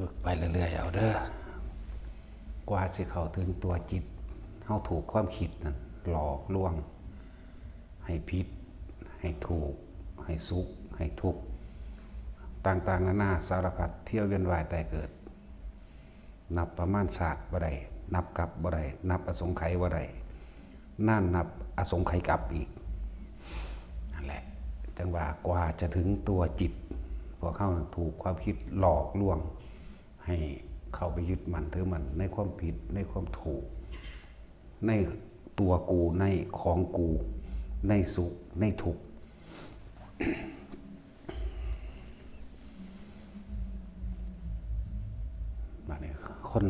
ฝึกไปเรื่อยๆเอาเด้อกว่าสิเข้าถึงตัวจิตเฮาถูกความคิดนั่นหลอกลวงให้ผิดให้ถูกให้สุขให้ทุกข์ต่างๆนานาสารพัดเที่ยวเวียนว่ายแต่เกิดนับประมาณศาสตร์บ่ได้นับกลับบ่ได้นับอสงไขยบ่ได้นั่นนับอสงไขยกลับอีกนั่นแหละจังว่ากว่าจะถึงตัวจิตพวกเขาถูกความคิดหลอกลวงให้เข้าไปยึดมั่นถือมั่นในความผิดในความถูกในตัวกูในของกูในสุขในทุกข์มาเนี่ยคน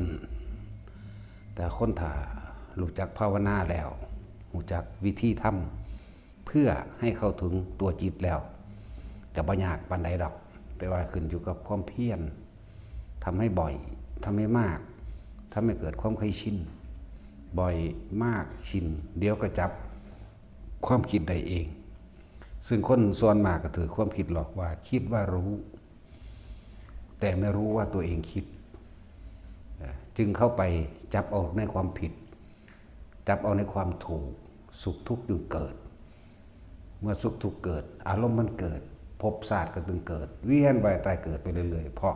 แต่คนถ้ารู้จักภาวนาแล้วรู้จักวิธีทำเพื่อให้เข้าถึงตัวจิตแล้วจะบ่ยากปานใดดอกแต่ว่าขึ้นอยู่กับความเพียรทำให้บ่อยทำให้มากทำให้เกิดความเคยชินบ่อยมากชินเดี๋ยวก็จับความคิดได้เองซึ่งคนส่วนมากก็ถือความคิดหรอกว่าคิดว่ารู้แต่ไม่รู้ว่าตัวเองคิดจึงเข้าไปจับเอาในความผิดจับเอาในความถูกสุขทุกข์จึงเกิดเมื่อสุขทุกข์เกิดอารมณ์มันเกิดภพชาติก็จึงเกิดเวียนว่ายตายเกิดไปเรื่อยๆเพราะ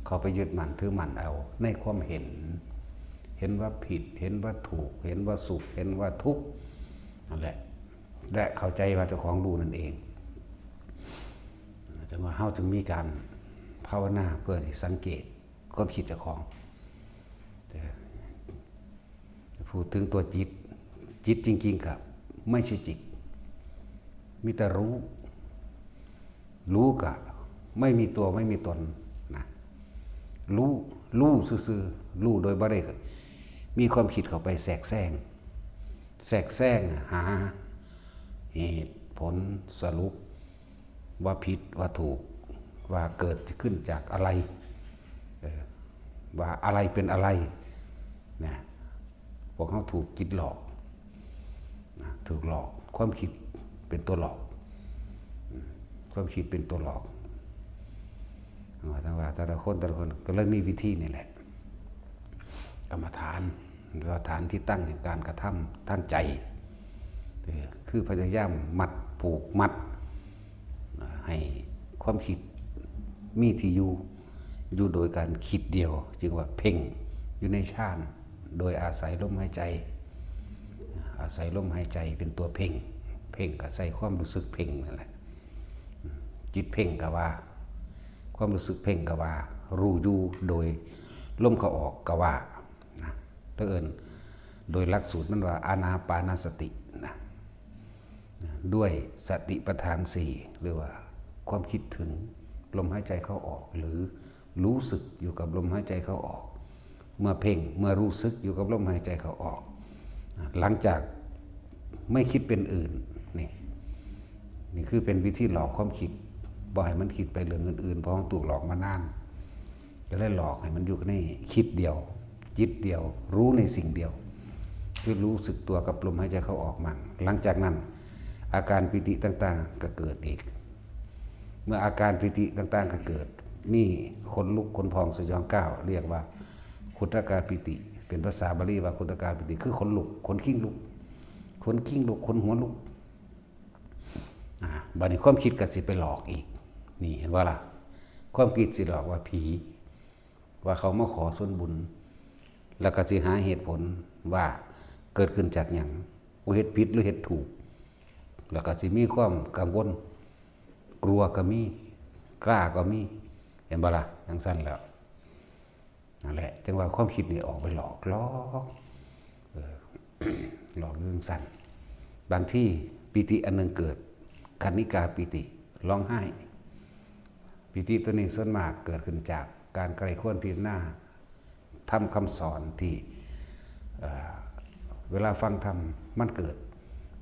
เขาไปยึดมั่นถือมั่นเอาในความเห็นว่าผิดเห็นว่าถูกเห็นว่าสุขเห็นว่าทุกข์นั่นแหละและเข้าใจว่าเจ้าของรู้นั่นเองจังว่าเฮาจึงมีการภาวนาเพื่อที่สังเกตความคิดเจ้าของพูดถึงตัวจิตจริงๆครับไม่ใช่จิตมีแต่รู้กะไม่มีตัวไม่มีตนนะรู้ซื่อๆรู้โดยบ่ได้มีความคิดเข้าไปแทรกแซงหาเหตุผลสรุปว่าผิดว่าถูกว่าเกิดขึ้นจากอะไรว่าอะไรเป็นอะไรนะพวกเขาถูกจิตหลอกถูกหลอกความคิดเป็นตัวหลอกความคิดเป็นตัวหลอกทั้งว่าแต่ละคนก็เลยมีวิธีนี่แหละกรรมฐานหรือฐานที่ตั้งแห่งการกระทำทางใจคือพยายามมัดผูกมัดให้ความคิดมีที่อยู่โดยการคิดเดียวจึงว่าเพ่งอยู่ในฌานโดยอาศัยลมหายใจอาศัยลมหายใจเป็นตัวเพ่งก็ใส่ความรู้สึกเพ่งนั่นแหละจิตเพ่งก็ว่าความรู้สึกเพ่งก็ว่ารู้อยู่โดยลมเข้าออกก็ว่านะถ้าเอิ้นโดยหลักสูตรมันว่าอานาปานสตินะด้วยสติปัฏฐาน4หรือว่าความคิดถึงลมหายใจเข้าออกหรือรู้สึกอยู่กับลมหายใจเข้าออกเมื่อเพ่งเมื่อรู้สึกอยู่กับลมหายใจเข้าออกหลังจากไม่คิดเป็นอื่นนี่คือเป็นวิธีหลอกความคิดบ่ให้มันคิดไปเรื่องอื่นๆเพราะถูกหลอกมานานก็เลยหลอกให้มันอยู่ในคิดเดียวจิตเดียวรู้ในสิ่งเดียวคือรู้สึกตัวกับลมหายใจเข้าออกมั่งหลังจากนั้นอาการปิติต่างๆก็เกิดอีกเมื่ออาการปิติต่างๆก็เกิดมีขนลุกขนพองสยองก้าวเรียกว่าขุทกาปิติเป็นภาษาบาลีว่าขุทกาปิติคือขนลุกขนขิ้งลุกขนขิ้งลุกขนหัวลุกบัดนี้ความคิดก็สิไปหลอกอีกนี่เห็นว่าล่ะความคิดสิหลอกว่าผีว่าเขามาขอส่วนบุญแล้วก็สิหาเหตุผลว่าเกิดขึ้นจากหยังว่าเฮ็ดผิดหรือเฮ็ดถูกแล้วก็สิมีความกังวลกลัวก็มีกล้าก็มีเห็นบ่ล่ะจังซั่นแล้วนั่นแหละจังว่าความคิดนี่ออกไปหลอกหลอกเรื่องสั้นบางที่ปิติอันนึงเกิดคณิกาปิติร้องไห้ปิติตัวนี้ส่วนมากเกิดขึ้นจากการใคร่ครวญพิจารณาทำคำสอนที่เวลาฟังธรรมมันเกิด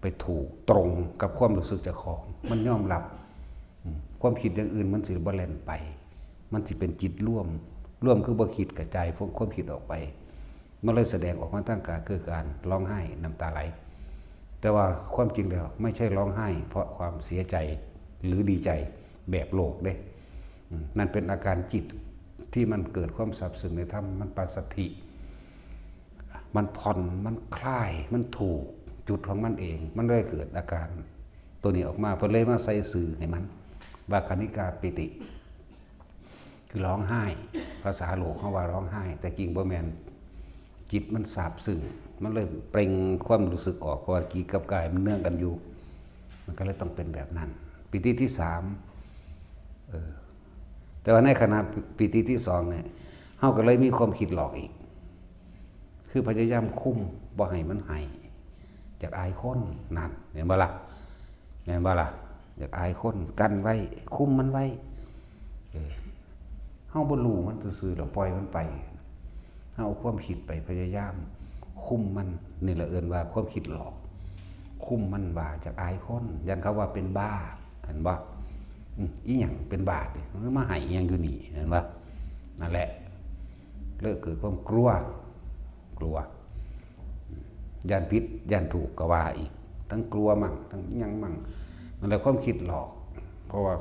ไปถูกตรงกับความรู้สึกเจ้าของมันยอมรับความคิดอย่างอื่นมันสิบ่แล่นไปมันสิเป็นจิตร่วมคือบ่คิดกระจายพวกความคิดออกไปมันเลยแสดงออกมาทางกายคือการร้องไห้น้ำตาไหลแต่ว่าความจริงแล้วไม่ใช่ร้องไห้เพราะความเสียใจหรือดีใจแบบโลกเด้นั่นเป็นอาการจิต ที่มันเกิดความสับสนในธรรมมันปัสสัทธิมันผ่อนมันคลายมันถูกจุดของมันเองมันเลยเกิดอาการตัวนี้ออกมาเพื่อเลยมาใส่สื่อให้มันว่าคณิกาปิติคือร้องไห้ภาษาโลกเขาว่าร้องไห้แต่จริงบ่แม่นจิตมันสาบซึ้งมันเลยเปล่งความรู้สึกออกเพราะว่าจิตกับกายมันเนื่องกันอยู่มันก็เลยต้องเป็นแบบนั้นปิติที่สามแต่ว่าในขณะปิติที่สองเนี่ยเฮาก็เลยมีความคิดหลอกอีกคือพยายามคุ้มบ่ให้มันให้จากอายคนนั่นเห็นบ่ล่ะอยากอายคนกันไว้คุ้มมันไว้เฮาบ่รู้มันซื่อๆแล้วปล่อยมันไปเฮาเอาความคิดไปพยายามคุมมันนี่แหละเอิ้นว่าความคิดหลอกคุมมันว่าจากอายคนยันเขาว่าเป็นบ้าเห็นบ่อีหยังเป็นบาปมันมาให้อีหยังอยู่นี่เห็นบ่นั่นแหละเลิกเกิดความกลัวย่านผิดย่านถูกก็ว่าอีกทั้งกลัวมั่งทั้งยังมั่งมันเลยความคิดหลอกเพราะว่า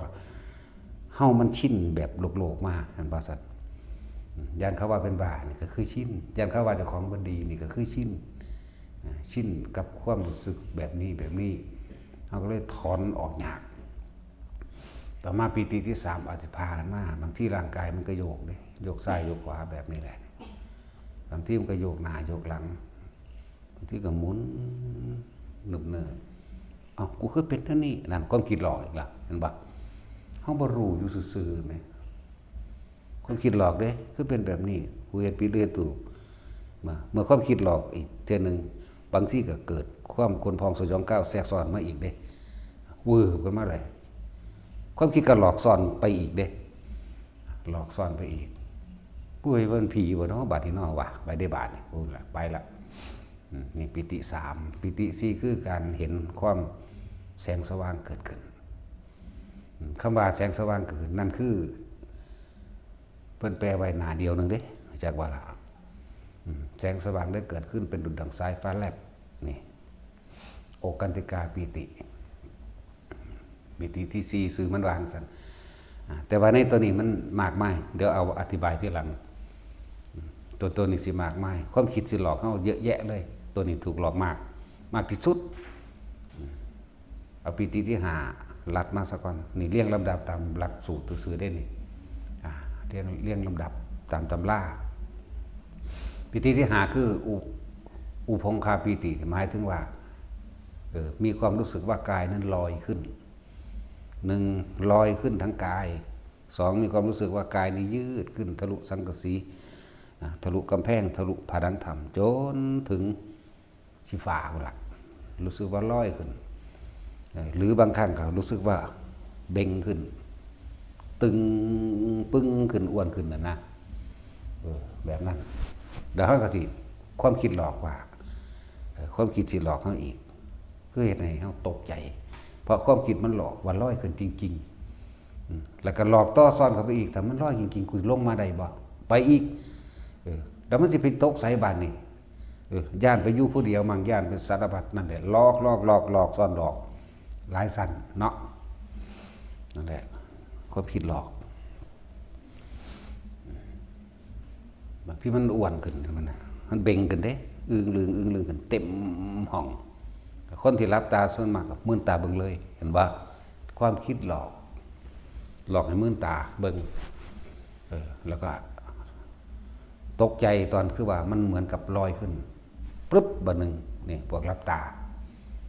เฮามันชินแบบโลกมาเห็นบ่สัตว์ย่านเขาว่าเป็นบาปนี่ก็คือชินย่านเขาว่าเจ้าของบ่ดีนี่ก็คือชินกับความรู้สึกแบบนี้เฮาก็เลยถอนออกยากต่อมาปีติที่สามอาจจะพากันมาบางที่ร่างกายมันก็โยกเลยโยกซ้ายโยกขวาแบบนี้แหละบางที่มันก็โยกหน้าโยกหลังบางที่ก็หมุนหนึบเนินเอากูคือเป็นเท่านี้นั่นความคิดหลอกอีกละเห็นปะเฮาบ่รู้อยู่ซื่อๆไหมความคิดหลอกเด้คือเป็นแบบนี้กูเฮ็ดผิดเรื่อยตู่มาเมื่อความคิดหลอกอีกเทื่อนึงบางที่ก็เกิดความคนพองสยองก้าวแทรกซ้อนมาอีกเด้วื้อขึ้นมาเลยความคิดก็หลอกซ่อนไปอีกเด้หลอกซ่อนไปอีกปุ้ยมันผีบ่เนาะบาดนี้เนาะว่ะไปได้บาดนี่พูดละไปละนี่ปิติสามปิติสี่คือการเห็นความแสงสว่างเกิดขึ้นคำว่าแสงสว่างเกิดขึ้นนั่นคือเพิ่นแปลไว้หน้าเดียวนึงเด้จากว่าละแสงสว่างได้เกิดขึ้นเป็นดุจดังสายฟ้าแลบนี่โอกันติกาปิติปิติที่สี่สื่อมันวางสันแต่ว่าในตัวนี้มันมากมายเดี๋ยวเอาอธิบายที่หลังตัวนี้สิมากมายความคิดสิหลอกเขาเยอะแยะเลยตัวนี้ถูกหลอกมากที่สุดเอาปิติที่ห้าหลัดมาสักก่อนนี่เรียงลำดับตามหลักสูตรซื้อได้นี่เรียงลำดับตามตำราปิติที่ห้าคืออุพงคาปิติหมายถึงว่ามีความรู้สึกว่ากายนั้นลอยขึ้นหนึ่งลอยขึ้นทั้งกายสองมีความรู้สึกว่ากายนี้ยืดขึ้นทะลุสังกะสีทะลุกำแพงทะลุผนังถ้ำจนถึงชิฟ้าหลักรู้สึกว่าลอยขึ้นหรือบางครั้งเขารู้สึกว่าเบ่งขึ้นตึงปึ้งขึ้นอ้วนขึ้นนะแบบนั้นเดี๋ยวเขาก็สิความคิดหลอกว่าความคิดสิหลอกเขาอีกคือเหตุไหนเขาตกใจเพราะความคิดมันหลอกว่าลอยขึ้นจริงๆแล้วก็หลอกต่อซ้อนเข้าไปอีกแต่มันลอยจริงๆคุณลงมาได้บ่ไปอีกแล้วมันจะไปตกใส่บานนี่ย่านไปอยู่ผู้เดียวมั่งย่านเป็นสารพัดนั่นแหละหลอกซ้อนหลอกหลายสันเนาะนั่นแหละความคิดหลอกบางที่มันอ้วนขึ้นมันเบ่งขึ้นเด้อึ้งลึงขึ้นเต็มห้องคนที่รับตาส่วนมากกับมื่นตาเบิ่งเลยเห็นว่าความคิดหลอกให้มื่นตาเบิ่งแล้วก็ตกใจตอนคือว่ามันเหมือนกับลอยขึ้นปึ๊บบะหนึ่งนี่พวกรับตา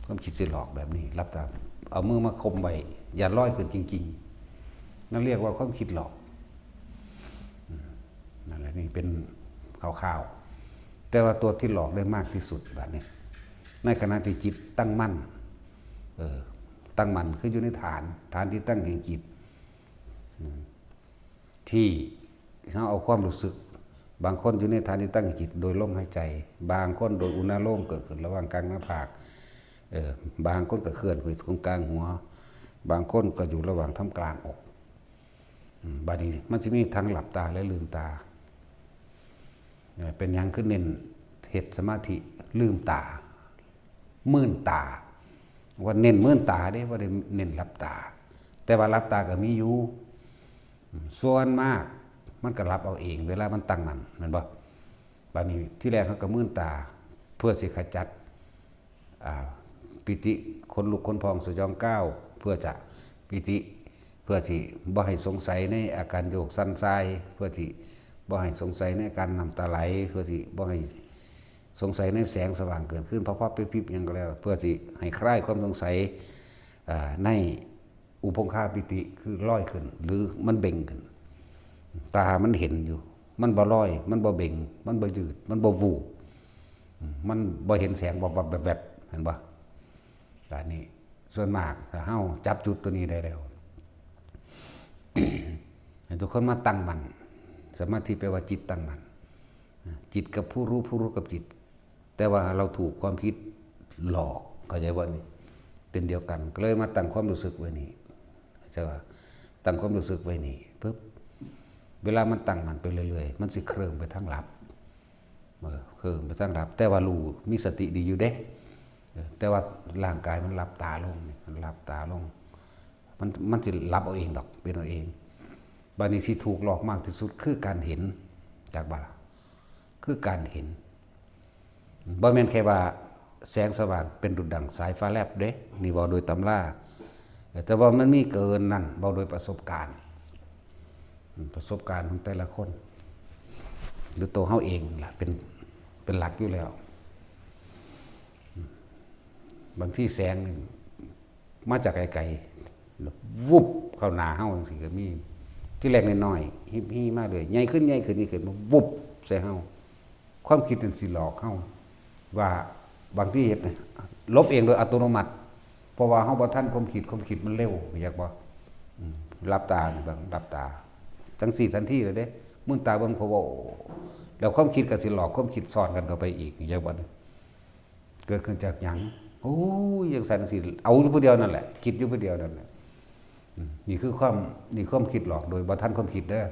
ความคิดสิหลอกแบบนี้รับตาเอามือมาคมไว้อย่าลอยขึ้นจริงๆนั่นเรียกว่าความคิดหลอกนั่นแหละนี่เป็นข่าวๆแต่ว่าตัวที่หลอกได้มากที่สุดแบบนี้ในขณะที่จิตตั้งมั่นตั้งมั่นคืออยู่ในฐานที่ตั้งแห่งจิตที่เขาเอาความรู้สึกบางคนอยู่ในฐานที่ตั้งแห่งจิตโดยลมหายใจบางคนโดยอุณาโลมเกิดขึ้นระหว่างกลางหน้าผากบางคนก็เคลื่อนไปตรงกลางหัวบางคนก็อยู่ระหว่างท่ามกลางอกบาดนี้มันจะมีทั้งหลับตาและลืมตาเป็นอย่างขึ้นเน้นเหตุสมาธิลืมตามื่นตาว่าเน้นมื่นตาได้ว่าได้เน้นหลับตาแต่ว่าหลับตาก็มีอยู่ส่วนมาก มันก็รับเอาเองเวลามันตั้งมันแม่นบ่บัดนี้ที่แรกเขาก็มื่นตาเพื่อสิขจัดปิติคนลุกคนพองสยองก้าวเพื่อจะปิติเพื่อที่บ่ให้สงสัยในอาการโยกสั่นทรายเพื่อที่บ่ให้สงสัยในการน้ำตาไหลเพื่อที่บ่ให้สงสัยในแสงสว่างเกิดขึ้นเพราะๆปิ๊บๆหยังก็แล้วเพื่อที่ให้คลายความสงสัยในอุปงคาปิติคือลอยขึ้นหรือมันเบ่งขึ้นตามันเห็นอยู่มันบ่ลอยมันบ่เบ่งมันบ่ยืดมันบ่วูบมันบ่เห็นแสงบ่แบบเห็นบ่แบบนี้ส่วนมากถ้าเฮาจับจุดตัวนี้ได้แล้วให้ทุกคนมาตั้งมั่นสมาธิแปลว่าจิตตั้งมั่นจิตกับผู้รู้ผู้รู้กับจิตแต่ว่าเราถูกความคิดหลอกเข้าใจว่านี่เป็นเดียวกันก็เลยมาตั้งความรู้สึกไว้นี่ใช่ป่ะตั้งความรู้สึกไว้นี่ปึ๊บเวลามันตั้งมันไปเรื่อยๆมันสิเคลิ้มไปทางหลับเคลิ้มไปทางหลับแต่ว่ารู้มีสติดีอยู่เด้แต่ว่าร่างกายมันหลับตาลงมันหลับตาลงมันสิหลับเอาเองดอกเป็นเอาเองบัดนี้สิถูกหลอกมากที่สุดคือการเห็นจากบ่าคือการเห็นบ่แม่นแค่ว่าแสงสว่างเป็นดุจดั่งสายฟ้าแลบเด้นี่เว้าโดยตำราแต่ว่ามันมีเกินนั่นเว้าโดยประสบการณ์ของแต่ละคนหรือตัวเฮาเองล่ะเป็นหลักอยู่แล้วบางที่แสงมาจากไกลๆวุบเข้าหน้าเฮาจังซี่ก็มีที่แรกน้อยๆฮิๆมาเลยใหญ่ขึ้นนี่ขึ้นมาวุบใส่เฮาความคิดมันสิหลอกเฮาว่าบางที่เฮ็ดนะลบเองโดยอัตโนมัติเพราะว่าเฮาบ่ทันความคิดมันเร็วอยากบ่หลับตานี่บางหลับตาจังซี่ทันทีเลยเด้มื่นตาเบิ่งพอว่าแล้วความคิดก็สิหลอกความคิดซ้อนกันเข้าไปอีกอยากบ่เกิดขึ้นจากหยังโอ้ยอย่างซั่นสิเอาอยู่ผู้เดียวนั่นแหละคิดอยู่ผู้เดียวนั่นแหละนี่คือความคิดหลอกโดยบ่ทันความคิดเด้อ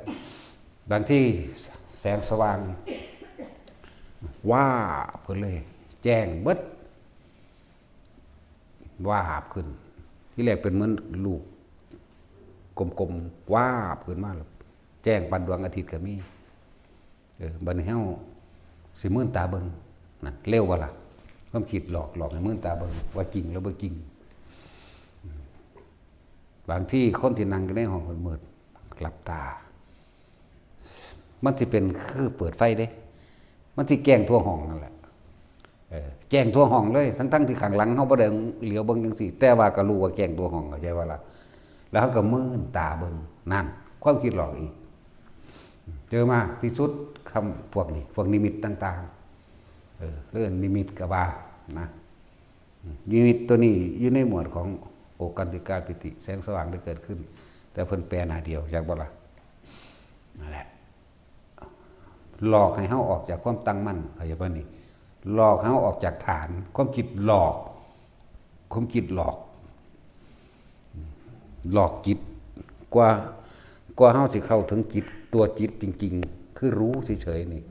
บางที่แสงสว่างว้าบขึ้นเลยแจ้งเบิดว้าบขึ้นที่แรกเป็นเหมือนลูกกลมๆว้าบขึ้นมาแล้วแจ้งปันดวงอาทิตย์ก็มีบัดนี้เฮาสิมื่นตาเบิ่งนั่นเร็วบ่ล่ะความคิดหลอกให้มื่นตาเบิ่งว่าจริงแล้วบ่จริงบางที่คนที่นั่งอยู่ในห้องมืดหลับตามันสิเป็นคือเปิดไฟเด้มันสิแจ้งทั่วห้องนั่นแหละแจ้งทั่วห้องเลยทั้งที่ข้างหลังเฮาบ่ได้เหลียวเบิ่งจังซี่แต่ว่าก็รู้ว่าแจ้งทั่วห้องเข้าใจว่าล่ะแล้วเฮาก็มื่นตาเบิ่งนั่นความคิดหลอกอีกเจอมากที่สุดคำพวกนิมิตต่างๆเรื่องนิมิตก็ว่านะนิมิตตัวนี้อยู่ในหมวดของโอกันติกาปิติแสงสว่างได้เกิดขึ้นแต่เพิ่นแปลหน้าเดียวจากบ่ล่ะนั่นแหละหลอกให้เฮาออกจากความตั้งมั่นเข้าใจบ่นี่หลอกให้เฮาออกจากฐานความคิดหลอกความคิดหลอกจิตกว่าเฮาสิเข้าถึงจิตตัวจิตจริงๆคือรู้เฉยๆนี่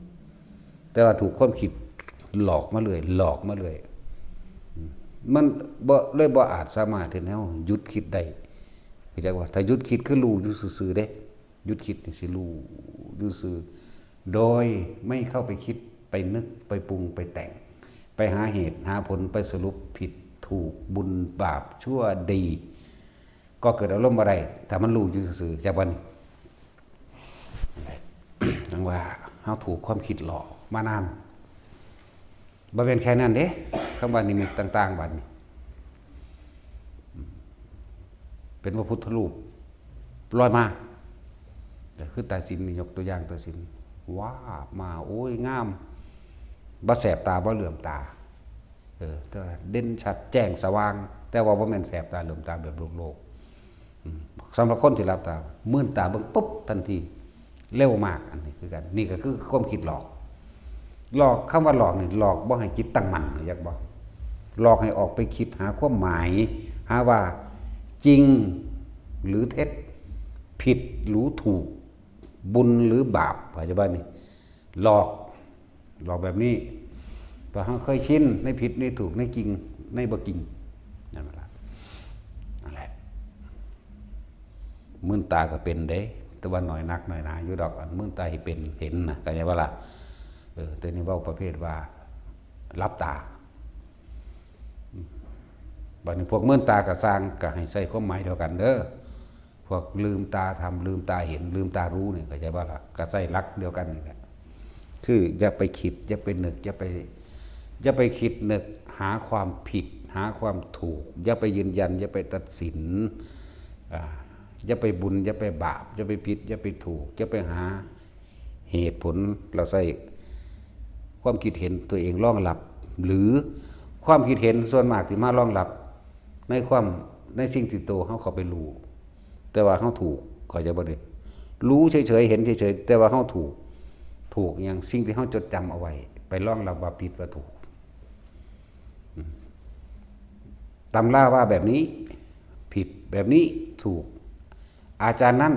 แต่ว่าถูกความคิดหลอกมาเลยมันบ่อาจสามารถที่เฮาหยุดคิดได้เข้าใจว่าถ้าหยุดคิดคือรู้อยู่ซื่อๆเด้หยุดคิดนี่สิรู้อยู่ซื่อโดยไม่เข้าไปคิดไปนึกไปปรุงไปแต่งไปหาเหตุหาผลไปสรุปผิดถูกบุญบาปชั่วดีก็เกิดอารมณ์อะไรถ้ามันรู้อยู่ซื่อๆจากวันนี้ดังว่าเฮาถูกความคิดหลอกมานานบ่เป็นแค่นั้นเด้คำว่านิมิตต่างๆบัดนี้เป็นพระพุทธรูปลอยมาแต่คือตาสินนี่ยกตัวอย่างตาสินว้ามาโอ้ยงามบ่แสบตาบ่เหลื่อมตาแต่เด่นชัดแจ้งสว่างแต่ว่าบ่แม่นแสบตาเหลื่อมตาแบบโลกสำหรับคนที่หลับตามื่นตาเบิ่งปุ๊บทันทีเร็วมากอันนี้คือกันนี่ก็คือความคิดหลอกคำว่าหลอกนี่หลอกบ่ให้จิตตั้งมั่นอยากบ่หลอกให้ออกไปคิดหาความหมายหาว่าจริงหรือเท็จผิดหรือถูกบุญหรือบาปปัจจุบันนี่หลอกแบบนี้พอเฮาเคยชินในผิดในถูกในจริงในบ่จริงนั่นแหละมื่นตาก็เป็นเด้ แต่ว่าหน่อยนักหน่อยหนาอยู่ดอกอันมื่นตาเป็นเห็นนะก็ใช่ว่าล่ะแต่นี่เว้าประเภทว่ารับตาบัดนี้พวกมื่นตากระสร้างก็ให้ใส่ความหมายเดียวกันเด้อพวกลืมตาทำลืมตาเห็นลืมตารู้นี่ก็ใช่ว่าล่ะก็ใส่ลักเดียวกันนี่แหละคืออย่าไปคิดอย่าไปนึกอย่าไปคิดนึกหาความผิดหาความถูกอย่าไปยืนยันอย่าไปตัดสินอย่าไปบุญอย่าไปบาปอย่าไปผิดอย่าไปถูกอย่าไปหาเหตุผลเราใส่ความคิดเห็นตัวเองรองรับหรือความคิดเห็นส่วนมากที่มารองรับในสิ่งที่โตเขาเข้าไปรู้แต่ว่าเขาถูกเขาจะบ่ได้รู้เฉยๆเห็นเฉยๆแต่ว่าเขาถูกอย่างสิ่งที่เขาจดจำเอาไว้ไปรองรับว่าผิดว่าถูกตำราว่าแบบนี้ผิดแบบนี้ถูกอาจารย์นั่น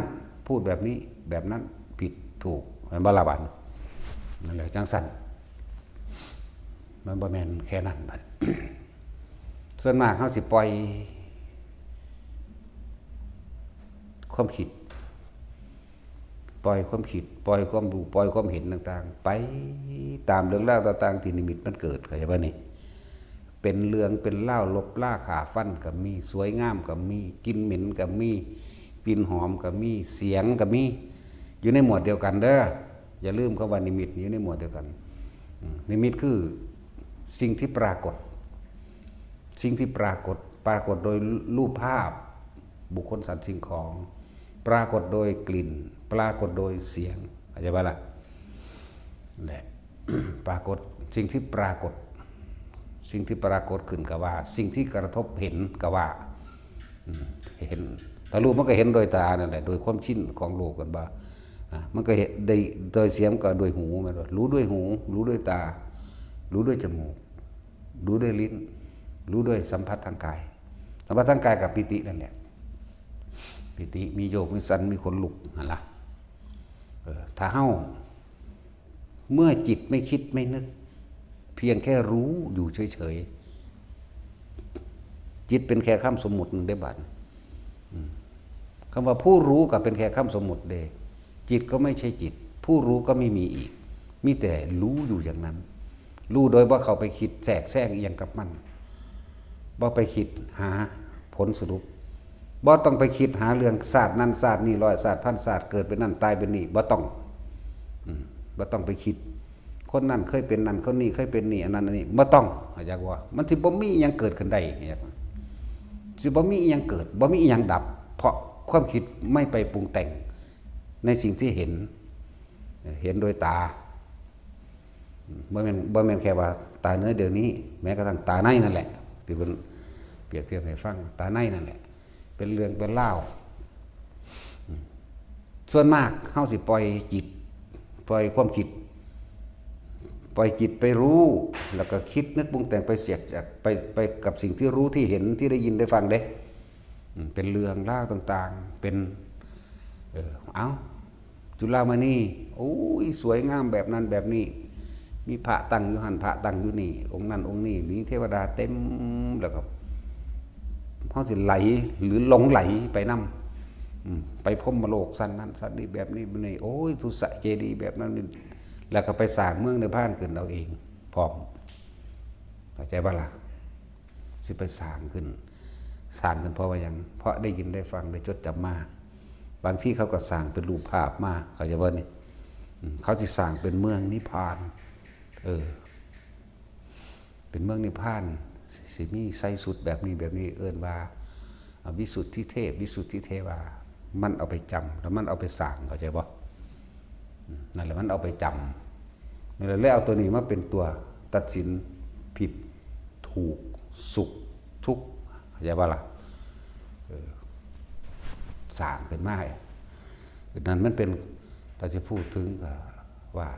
พูดแบบนี้แบบนั้นผิดถูกมันบาลาบันนั่นแหละจังสันมันบ่แม่นแค่นั้นบัด ส่วนมากเขาสิปล่อยความคิดปล่อยความคิดปล่อยความรู้ปล่อยความเห็นต่างๆไปตามเรื่องราวต่างๆที่นิมิตมันเกิดเข้าใจป่ะนี่เป็นเรื่องเป็นเล่าลบล่าขาฟันกับมีสวยงามกับมีกินเหม็นกับมีกลิ่นหอมกับมีเสียงกับมีอยู่ในหมวดเดียวกันเด้ออย่าลืมคำว่านิมิตอยู่ในหมวดเดียวกันนิมิตคือสิ่งที่ปรากฏโดยรูปภาพบุคคลสัตว์สิ่งของปรากฏโดยกลิ่นปรากฏโดยเสียงเข้าใจป่ะล่ะแหละ ปรากฏสิ่งที่ปรากฏขึ้นก็ว่าสิ่งที่กระทบเห็นก็ว่าเห็นถ้ารูปมันก็เห็นโดยตานั่นแหละโดยความชินของโลกกันบ่ามันก็เห็นโดยเสียงก็โดยหูมันรู้ด้วยหูรู้ด้วยตารู้ด้วยจมูกรู้ด้วยลิ้นรู้ด้วยสัมผัสทางกายสัมผัสทางกายกับปิตินั่นแหละปิติมีโยกมีสันมีขนลุกนั่นล่ะถ้าเฮ้าเมื่อจิตไม่คิดไม่นึกเพียงแค่รู้อยู่เฉยๆจิตเป็นแค่คำสมมุติได้บัดคำว่าผู้รู้ก็เป็นแค่คำสมมุติเดจิตก็ไม่ใช่จิตผู้รู้ก็ไม่มีอีกมีแต่รู้อยู่อย่างนั้นรู้โดยว่าเขาไปคิดแทรกแซงอีหยังกับมันบ่ไปคิดหาผลสรุปบ่ต้องไปคิดหาเรื่องศาสตร์นั้นศาสตร์นี้ร้อยศาสตร์พันศาสตร์เกิดเป็นนั่นตายเป็นนี่บ่ต้องไปคิดคนนั้นเคยเป็นนั่นคนนี้เคยเป็นนี่อันนั้นอันนี้บ่ต้องเข้าใจว่ามันสิบ่มีอิหยังเกิดขึ้นได้สิบ่มีอิหยังเกิดบ่มีอิหยังดับเพราะความคิดไม่ไปปรุงแต่งในสิ่งที่เห็นโดยตาบ่แม่นแค่ว่าตาเนื้อเดี๋ยวนี้แม้กระทั่งตาในนั่นแหละที่เพิ่นเปรียบเทียบให้ฟังตาในนั่นแหละเป็นเรื่องเป็นเล่าส่วนมากเฮาสิปล่อยจิตปล่อยความคิดปล่อยจิตไปรู้แล้วก็คิดนึกปรุงแต่งไปเสียจากไปกับสิ่งที่รู้ที่เห็นที่ได้ยินได้ฟังเด้เป็นเรื่องเล่าต่างๆเป็นจุฬามณีโอ้ยสวยงามแบบนั้นแบบนี้มีพระตั้งอยู่หันพระตั้งอยู่นี่องค์นั้นองค์นี้มีเทวดาเต็มแล้วก็เขาสิไหลหรือหลงไหลไปนำไปพรหมโลกสันนั้นสันนี้แบบนี้นี่โอ้ยทุสะเจดีย์แบบนั้นนี่แล้วก็ไปสร้างเมืองในบ้านขึ้นเราเองพร้อมเข้าใจป่ะล่ะสิไปสร้างขึ้นเพราะว่าอย่างเพราะได้ยินได้ฟังได้จดจำมาบางที่เขาก็สร้างเป็นรูปภาพมาเข้าใจป่ะนี่เขาจะสร้างเป็นเมืองนิพพานเป็นเมืองนิพพานสิมีไสสุดแบบนี้เอิ้นว่าวิสุทธิเทพวิสุทธิเทวามันเอาไปจำแล้วมันเอาไปสร้างเข้าใจป่ะนั่นแหละมันเอาไปจำนั่นแหละแล้วเอาตัวนี้มาเป็นตัวตัดสินผิดถูกสุขทุกข์เข้าใจป่ะล่ะสร้างขึ้นมานั่นมันเป็นถ้าจะพูดถึงก็ว่า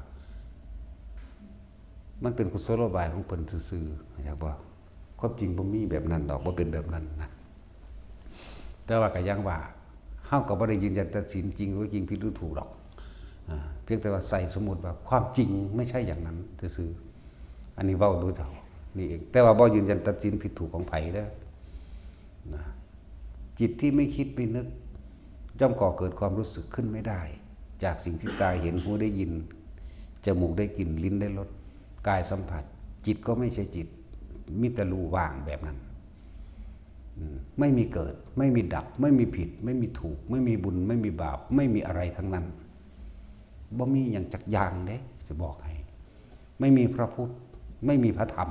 มันเป็นกุศโลบายของเพิ่นซื่อๆอยากบอกความจริงบ่มีแบบนั้นดอกบ่เป็นแบบนั้นนะแต่ว่าก็ยังว่าเฮาก็บ่ได้ยืนยันตัดสินจริงหรือจริงผิดหรือถูกหรอกเพียงแต่ว่าใส่สมมุติว่าความจริงไม่ใช่อย่างนั้นซื่อๆอันนี้เว้าโดยเท่านี่เองแต่ว่าบ่ยืนยันตัดสินผิดถูกของไผเด้อนะจิตที่ไม่คิดไม่นึก ย่อมก่อเกิดความรู้สึกขึ้นไม่ได้จากสิ่งที่ตาเห็นหูได้ยินจมูกได้กลิ่นลิ้นได้รสกายสัมผัสจิตก็ไม่ใช่จิตมิตรรู้ว่างแบบนั้นไม่มีเกิดไม่มีดับไม่มีผิดไม่มีถูกไม่มีบุญไม่มีบาปไม่มีอะไรทั้งนั้นบ่มีอย่างจักอย่างเด้จะบอกให้ไม่มีพระพุทธไม่มีพระธรรม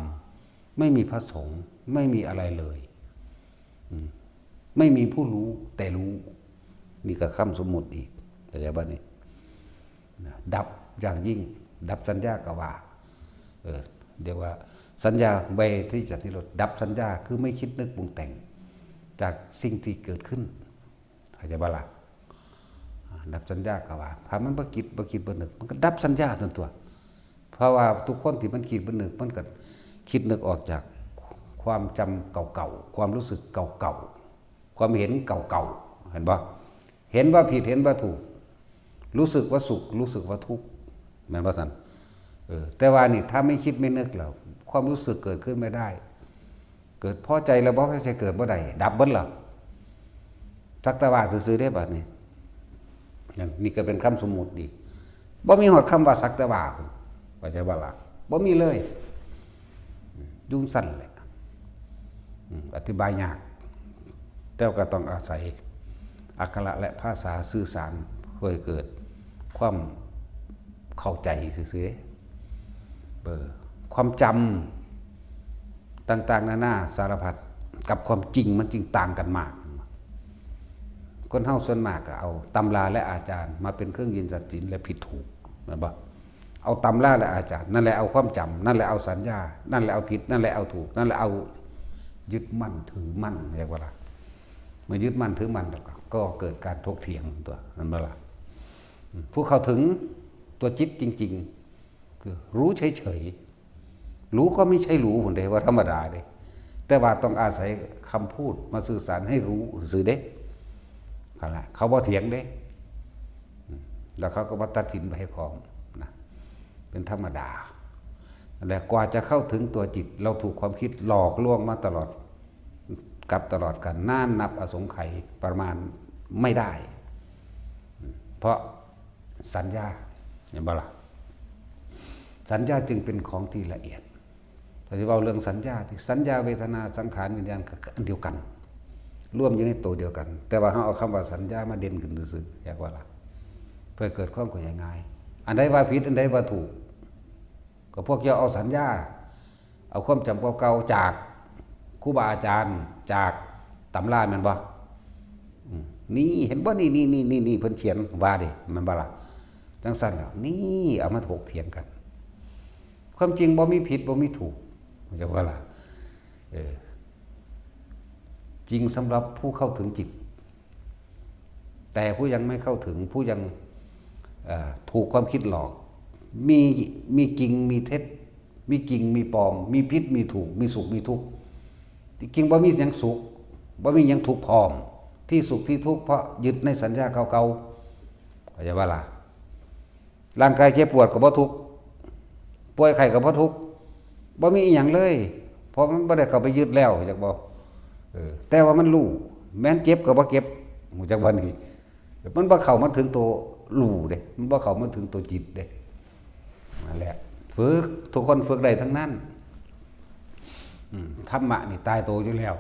ไม่มีพระสงฆ์ไม่มีอะไรเลยไม่มีผู้รู้แต่รู้นี่ก็คำสมมุติอีกแต่อย่างบ้านนี้ดับอย่างยิ่งดับสัญญากว่าเรียกว่าสัญญาเวทิจติโรธดับสัญญาคือไม่คิดนึกปรุงแต่งจากสิ่งที่เกิดขึ้นเข้าใจบ่ล่ะดับสัญญากว่าถ้ามันบ่คิดบ่นึกมันก็ดับสัญญาทั้งตัวเพราะว่าทุกคนที่มันคิดบ่นึกมันก็คิดนึกออกจากความจำเก่าๆความรู้สึกเก่าๆความเห็นเก่าๆเห็นบ่เห็นว่าผิดเห็นว่าถูกรู้สึกว่าสุขรู้สึกว่าทุกข์แม่นบ่ซั่นแต่ว่านี่ถ้าไม่คิดไม่นึกแล้วความรู้สึกเกิดขึ้นไม่ได้เกิดพอใจแล้วบ่พอใจเกิดบ่ได้ดับเบิดแล้วสักแต่ว่าซื่อๆได้บัดนี้นี่ก็เป็นคำสมมุติอีกบ่มีหอดคำว่าสักแต่ว่าว่าใจบ่ล่ะบ่มีเลยยุ่งสั้นแหละอธิบายยากแต่ก็ต้องอาศัยอักขระและภาษาสื่อสารเพื่อเกิดความเข้าใจซื่อๆความจำต่างๆนานาสารพัดกับความจริงมันจึงต่างกันมากคนเฮาส่วนมากก็เอาตำราและอาจารย์มาเป็นเครื่องยืนยันสินและผิดถูกแม่นบ่เอาตำราและอาจารย์นั่นแหละเอาความจำนั่นแหละเอาสัญญานั่นแหละเอาผิดนั่นแหละเอาถูกนั่นแหละเอายึดมั่นถือมั่นเรียกว่าล่ะเมื่อยึดมั่นถือมั่นแล้วก็เกิดการถกเถียงตัวนั่นบ่ล่ะผู้เข้าถึงตัวจิตจริงๆคือรู้เฉยๆรู้ก็ไม่ใช่รู้พุ่นเด้ว่าธรรมดาเด้แต่ว่าต้องอาศัยคำพูดมาสื่อสารให้รู้ซื่อเด้เขาบ่เถียงเด้แล้วเขาก็บ่ตัดสินไปให้พร้อมนะเป็นธรรมดาและกว่าจะเข้าถึงตัวจิตเราถูกความคิดหลอกลวงมาตลอดกับตลอดกันนานนับอสงไขยประมาณไม่ได้เพราะสัญญาเห็นบ่ล่ะสัญญาจึงเป็นของที่ละเอียดแต่ที่เราเรื่องสัญญาที่สัญญาเวทนาสังขารวิญญาณก็อันเดียวกันร่วมอยู่ในตัวเดียวกันแต่ว่าเขาเอาคำว่าสัญญามาเด่นขึ้นซื่อๆอยากว่าล่ะเพื่อเกิดความเข้าใจง่ายอันใดว่าผิดอันใดว่าถูกก็พวกเจ้าเอาสัญญาเอาความจำเก่าๆจากครูบาอาจารย์จากตำราแม่นบ่นี่เห็นบ่นี่เพิ่นเขียนว่าดิมันบ่ล่ะจังซั่นแล้วนี่เอามาถกเถียงกันความจริงบ่มีผิดบ่มีถูกจะว่าล่ะจริงสำหรับผู้เข้าถึงจิตแต่ผู้ยังไม่เข้าถึงผู้ยังถูกความคิดหลอกมีจริงมีเท็จมีจริงมีปลอมมีผิดมีถูกมีสุขมีทุกข์ที่จริงบ่มีหยังสุขบ่มีหยังทุกข์พร้อมที่สุขที่ทุกข์เพราะยึดในสัญญาเก่าๆเข้าใจว่าล่ะร่างกายเจ็บปวดก็บ่ทุกข์ป่วยไข้ก็บ่ทุกข์บ่มีอีหยังเลยเพราะมันบ่ได้เข้าไปยึดแล้วจักบ่แต่ว่ามันรู้แม้นเจ็บก็บ่เก็บฮู้จักบ่นี่มันบ่เข้ามาถึงตัวรู้เด้มันบ่เข้ามาถึงตัวจิตเด้นั่นแหละฝึกทุกคนฝึกได้ทั้งนั้นธรรมะนี่ตายตัวอยู่แล้ว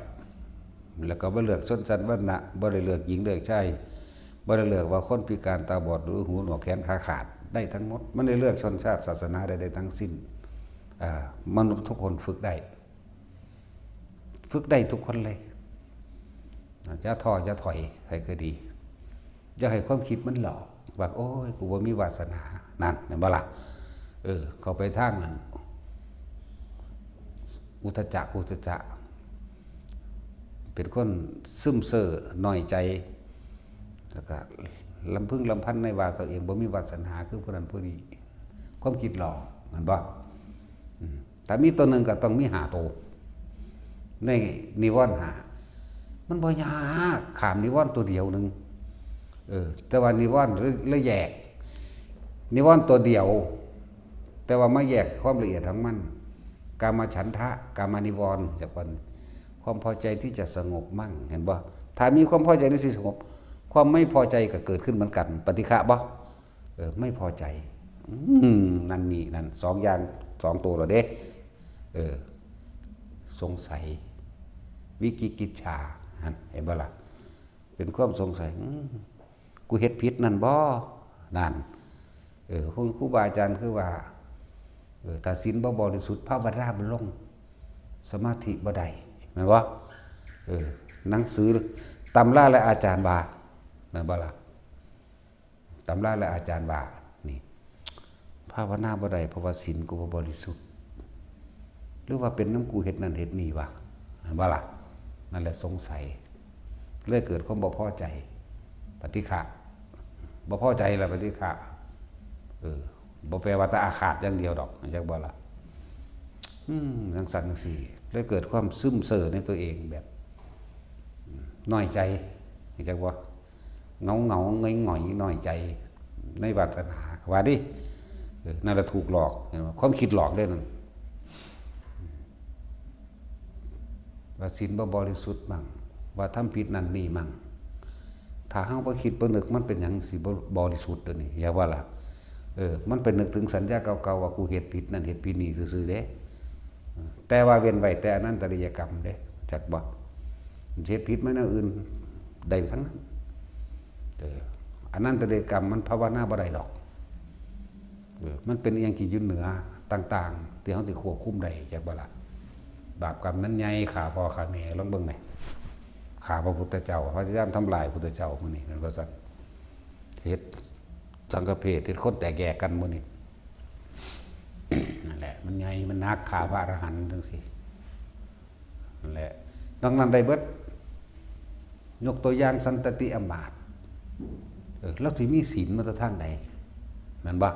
แล้วก็บ่เลือกชนชั้นวรรณะบ่ได้เลือกหญิงเลือกชายบ่ได้เลือกว่าคนพิการตาบอดหรือหูหนวกแขนขาขาดได้ทั้งหมดมันได้เลือกชนชาติศาสนาได้ทั้งสิ้นมนุษย์ทุกคนฝึกได้ทุกคนเลยอย่าท้ออย่าถอยให้ก็ดีอย่าให้ความคิดมันหลอกว่าโอ้ยกูบ่มีวาสนานั่นเห็นบ่ล่ะเข้าไปทางนั้นอุทจักเป็นคนซึมเซ่อน้อยใจแล้วก็ลำพึงลำพันในว่าตัวเองบ่มีวาสนาคือผู้นั้นผู้นี้ความคิดหลอกเห็นบ่แต่มีตัวหนึ่งก็ต้องมี5ตัวในนิวรณ์5มันบ่ยากขามนิวรณ์ตัวเดียวนึงแต่ว่านิวรณ์ละแยกนิวรณ์ตัวเดียวแต่ว่ามาแยกความละเอียดของมันกามฉันทะกามานิวรณ์จากความพอใจที่จะสงบมั่งเห็นบ่ถ้ามีความพอใจที่สงบ ความไม่พอใจก็เกิดขึ้นเหมือนกันปฏิฆะบ่ไม่พอใจนั่นนี่นั่นสองอย่างสองตัวเหรอเด้สงสัยวิกิกิจฉาเห็นบ่ล่ะเป็นความสงสัยกูเฮ็ดผิดนั่นบ่นั่นพวกครูบาอาจารย์คือว่าถ้าศีลบ่บริสุทธิ์ภาวนาบ่ลงสมาธิบ่ได้แม่นบ่หนังสือตำราและอาจารย์ว่าแม่นบ่ล่ะตำราและอาจารย์ว่านี่ภาวนาบ่ได้เพราะว่าศีลกูบ่บริสุทธิ์หรือว่าเป็นน้ำกูเฮ็ดนั่นเฮ็ดนี่วะแม่นบ่ล่ะนั่นแหละสงสัยเลยเกิดความบ่พอใจปฏิฆะบ่พอใจแล้วปฏิฆะบ่แปลว่าแต่อาฆาตอย่างเดียวดอกจักบ่ล่ะจังซั่นจังซี่เลยเกิดความซึมเซ่อในตัวเองแบบน้อยใจจักบ่เงาหงอยน้อยใจในวาสนาว่าดินั่นแหละถูกหลอกเห็นบ่ความคิดหลอกได้นั่นว่าศีลบ่บริสุทธิ์มั่งว่าทำผิดนั่นนี่มั่งถ้าเฮาบ่คิดบ่นึกมันเป็นหยังสิบ่บริสุทธิ์เด้อนี่อย่าว่าล่ะมันเป็นนึกถึงสัญญาเก่าๆว่ากูเฮ็ดผิดนั่นเฮ็ดผิดนี่ซื่อๆเด้แต่ว่าเว้นไว้แต่อนันตริยกรรมเด้จักบ่เฮ็ดผิดมันอื่นได้ทั้งนั้นอนันตริยกรรมมันภาวนาบ่ได้ดอกมันเป็นอย่างที่อยู่เหนือต่างๆที่เฮาสิควบคุมได้จักบ่ล่ะบาปกรรมนั้นใหญ่ฆ่าพ่อฆ่าแม่ลองเบิ่งแหน่ฆ่าพระพุทธเจ้าพยายามทำลายพระพุทธเจ้ามื้อนี้นั่นว่าซั่นเฮ็ดสังฆเพศเฮ็ดคนแตกแยกกันมื้อนี้นั่นแหละมันใหญ่มันหนักฆ่าพระอรหันต์จังซี่นั่นแหละนอกนั้นได้เบิดยกตัวอย่างสันตติอมาตย์แล้วสิมีศีลมาแต่ทางใดแม่นบ่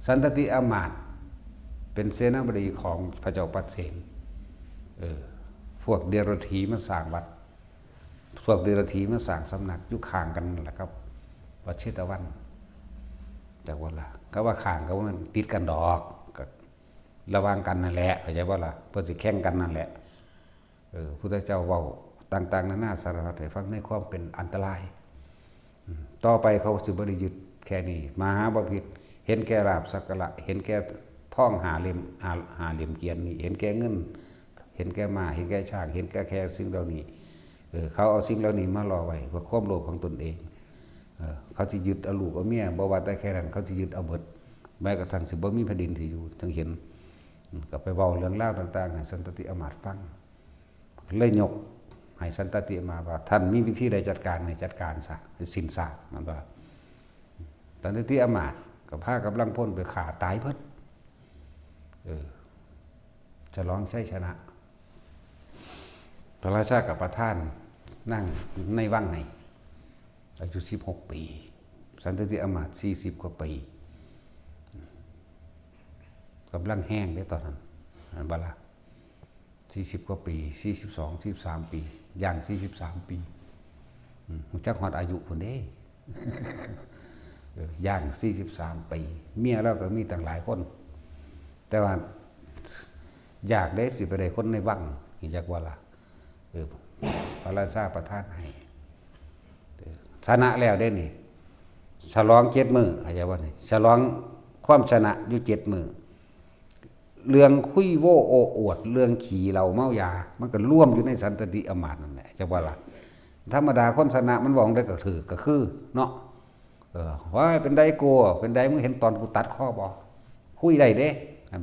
สันตติอมาตย์เป็นเสนาบดีของพระเจ้าปัสเสนพวกเดรัจฉีมาสร้างวัดพวกเดรัจฉีมาสร้างสำนักอยู่ข้างกันนั่นแหละครับวัดเชตวันแต่ว่าล่ะก็ว่าข้างก็ว่ามันติดกันดอกก็ระวังกันนั่นแหละเข้าใจบ่ล่ะเพื่อสิแข่งกันนั่นแหละพุทธเจ้าเว้าต่างๆนานาสารพัดให้ฟังในความเป็นอันตรายต่อไปเขาสิบ่ได้ยึดแค่นี้มหาบพิตรเห็นแก่ลาภสักการะเห็นแก่ท่องหาเหลี่ยมเกียรตินี่เห็นแก่เงินเห็นแก่ม้าเห็นแก่ช้างเห็นแก่แค่สิ่งเหล่านี้เขาเอาสิ่งเหล่านี้มารอไว้เพื่อความโลภของตนเองเขาสิยึดเอาลูกเอาเมียบ่ว่าแต่แค่นั้นเขาสิยึดเอาเบิดแม้กระทั่งสิบ่มีแผ่นดินที่อยู่จังเห็นก็ไปเว้าเรื่องราวต่างๆให้สันตติอมาตย์ฟังเลยยกให้สันตติมาว่าท่านมีวิธีใดจัดการให้จัดการซะสิ้นซากนั่นว่าสันตติอมาตย์ก็พากำลังพ้นไปฆ่าตายเบิดจะร้องใช้ชนะพระราชากับประธานนั่งในวังในอายุ16 ปีสันตติอมาตย์40 กว่าปีกำลังแห้งได้ตอนนั้นบาลา40 กว่าปี42 43 ปีย่าง43 ปีจักฮอดอายุพุ่นเด้ย่าง43 ปีเมียเราก็มีตั้งหลายคนแต่ว่าอยากได้สิไปได้คนในวังอีจักว่าล่ะพระราชาประทานให้ชนะแล้วได้นี่ฉลอง7 มื้อเข้าใจบ่นี่ฉลองความชนะอยู่7 มื้อเรื่องคุยโว้โอ้อวดเรื่องขี่เหล้าเมายามันก็ร่วมอยู่ในสันตติอมาตย์นั่นแหละจักว่าล่ะธรรมดาคนชนะมันบอกได้ก็ถือก็คือเนาะว่าเป็นไดโกเป็นไดมึงเห็นตอนกูตัดข้อบ่คุยได้เด้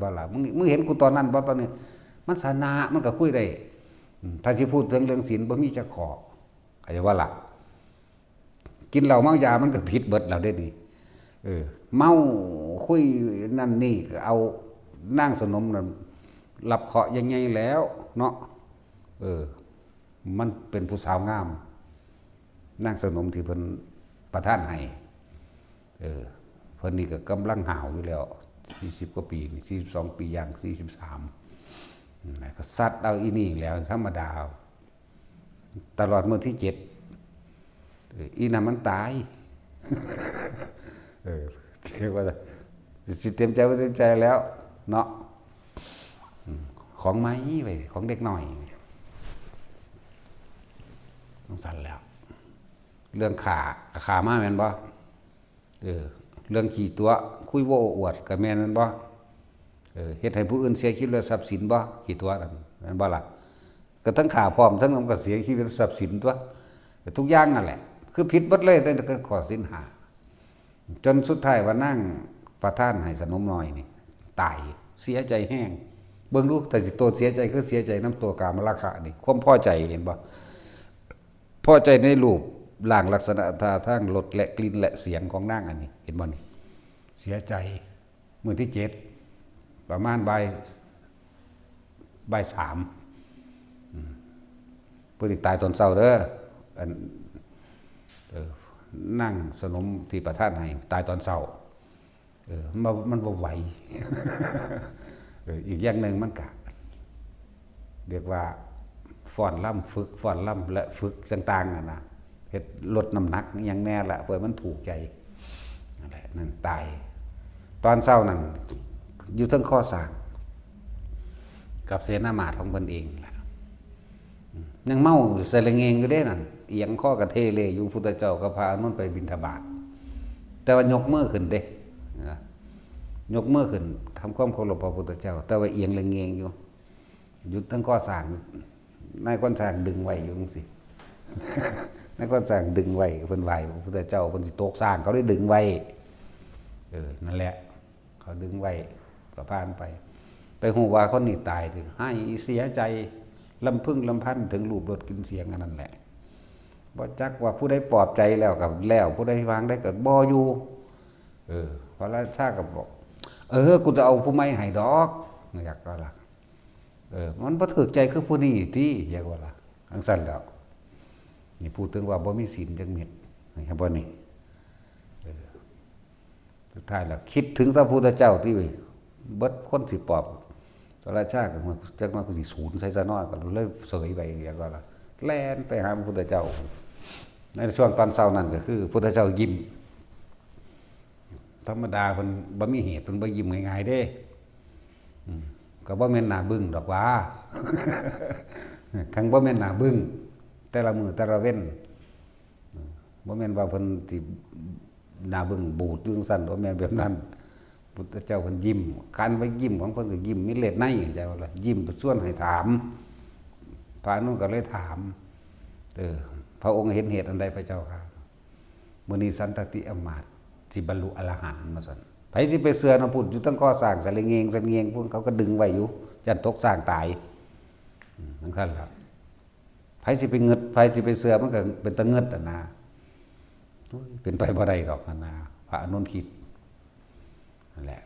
บ่ล่ะมึงเห็นกูตอนนั้นบ่ตอนนี้มันชนะมันก็คุยได้ถ้าสิพูดถึงเรื่องศีลบ่มีจักข้อเข้าใจว่าล่ะกินเหล้าเมายามันก็ผิดเบิดแล้วเด้นี่เมาคุยนั่นนี่ก็เอานางสนมนั่นรับเคราะห์ยังไงแล้วเนาะมันเป็นผู้สาวงามนางสนมที่เพิ่นประทานให้เพิ่นนี่ก็กำลังหาวอยู่แล้ว40 กว่าปีนี่42 ปีย่าง43ก็ซัดเอาอีนี่แล้วธรรมดาตลอดมื้อที่7อีน่ะมันตายเรียกว่าสิเต็มใจบ่เต็มใจแล้วเนาะของไม้ไปของเด็กหน่อยต้องสั่นแล้ว เรื่องขามาแม่นบ่เรื่องขี่ตัวคุยโว้อวดก็แม่นบ่เฮ็ดให้ผู้อื่นเสียชีวิตและทรัพย์สินบ่ขี่ตัวนั่นแม่นบ่ล่ะก็ทั้งขาพร้อมทั้งมันก็เสียชีวิตทรัพย์สินตัวทุกอย่างนั่นแหละคือผิดหมดเลยแต่ก็ขอศีลห้าจนสุดท้ายว่านั่งประทานให้สนมน้อยนี่ตายเสียใจแห้งเบิ่งดูแต่สิตัวเสียใจคือเสียใจน้ำตัวกามราคะนี่ความพอใจเห็นบ่พอใจในรูปร่างลักษณะท่าทางรสและกลิ่นและเสียงของนางอันนี้เห็นบ่นี่เสียใจมื้อที่7ประมาณบ่าย3เพิ่นตายตอนเช้าเด้ออันนั่งสนมที่ประทานให้ตายตอนเช้ามันบ่ไหว อีกอย่างหนึ่งมันก็เรียกว่าฟ้อนล่ำฝึกฟ้อนล่ำและฝึกต่างๆนะเฮ็ดลดน้ำหนักอย่างแน่ละเพื่อมันถูกใจนั่นแหละนั่นตายตอนเช้านั่นอยู่ทั้งข้อสร้างกับเสนามาตของเพิ่นเองล่ะยังเมาใส่ละเงงอยู่เด้นั่นเอียงข้อกระเทเลอยู่พุทธเจ้าก็พาอนุนไปบิณฑบาตแต่ว่ายกมือขึ้นเด้ยกมือขึ้นทำความเคารพพระพุทธเจ้าแต่ว่าเอียงละเงงอยู่ทั้งข้อสร้างนายคนสร้างดึงไว้อยู่จังซี่ นายคนสร้างดึงไว้เพิ่นไหว้พระพุทธเจ้าเพิ่นสิตกสร้างเขาได้ดึงไว้นั่นแหละเขาดึงไว้ก็ผ่านไปแต่ฮู้ว่าคนนี้ตายถึงให้เสียใจลำพึงลำพันถึงรูปรสกลิ่นเสียงอันนั้นแหละบ่จักว่าผู้ใดปลอบใจแล้วกับแล้วผู้ใดวางได้ก็บ่อยู่พระราชาก็บอกกูจะเอาผู้ใหม่ให้ดอกอยากว่าล่ะมันบ่ถูกใจคือผู้นี้ที่อยากว่าล่ะจังซั่นแล้วนี่พูดถึงว่าบ่มีศีลจักเม็ดเห็นบ่นี่สุดท้ายแล้วคิดถึงพระพุทธเจ้าที่เบิดคนสิปอบพระราชาก็จักมากูสิสูญใส่ซะน้อยก็เลยเสยไปอยากว่าล่ะแล่นไปหาพระพุทธเจ้าในช่วงตอนเช้านั้นก็คือพระพุทธเจ้ายิ้มธรรมดาเพิ่นบ่มีเหตุเพิ่นบ่ยิ้มง่ายๆเด้ก็บ่แม่นหน้าบึ้งดอกว่า คังบ่แม่นหน้าบึ้งแต่ละมื้อแต่ละเว้นบ่แม่นว่าเพิ่นสิหน้าบึ้งบูดอยู่จังซั่นบ่แม่นแบบนั้นพุทธเจ้าเพิ่นยิ้มการไว้ยิ้มของเพิ่นก็ยิ้มมีเล็ดในใจว่าล่ะยิ้มส่วนให้ถามพระนู้นก็เลยถามพระองค์เห็นเหตุอันใดพระเจ้าค่ะมื้อนี้สันตติอมาตย์สิบรรลุอรหันต์มาสั่นไผที่ไปเสือน้ำพุดอยู่ตั้งข้อสร้างสะเลเงงสะเงงพวกเขาก็ดึงไว้อยู่ยันตกสร้างตายทั้งท่านครับไผสิไปเงิดไผสิไปเสือมันก็เป็นตะเงิดนะเป็นไปบ่ได้ดอกนะพระอนุนคิดนั่นแหละ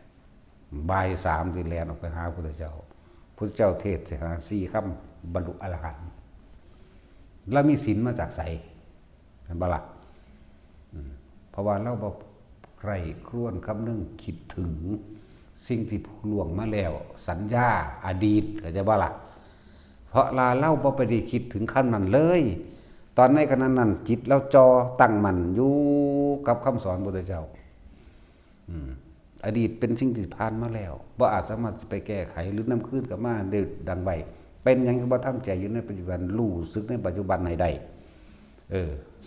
บ่าย3ที่แลนออกไปหาพระพุทธเจ้าพุทธเจ้าเทศน์หา4 ค่ำบรรลุอรหันต์แล้วมีศีลมาจากไสเห็นบ่ล่ะเพราะว่าเราบ่ใครครวญคำนึงคิดถึงสิ่งที่ล่วงมาแล้วสัญญาอดีตเข้าใจบ่ล่ะเพราะลาเล่าบ่ไปได้คิดถึงขั้นนั้นเลยตอนในขณะนั้นจิตเราจอตั้งมั่นอยู่กับคำสอนพระพุทธเจ้าอดีตเป็นสิ่งที่ผ่านมาแล้วบ่อาจสามารถจะไปแก้ไขหรือนำคืนกลับมาได้ดังไว้เป็นหยังก็บ่ทำใจอยู่ในปัจจุบันรู้สึกในปัจจุบันให้ได้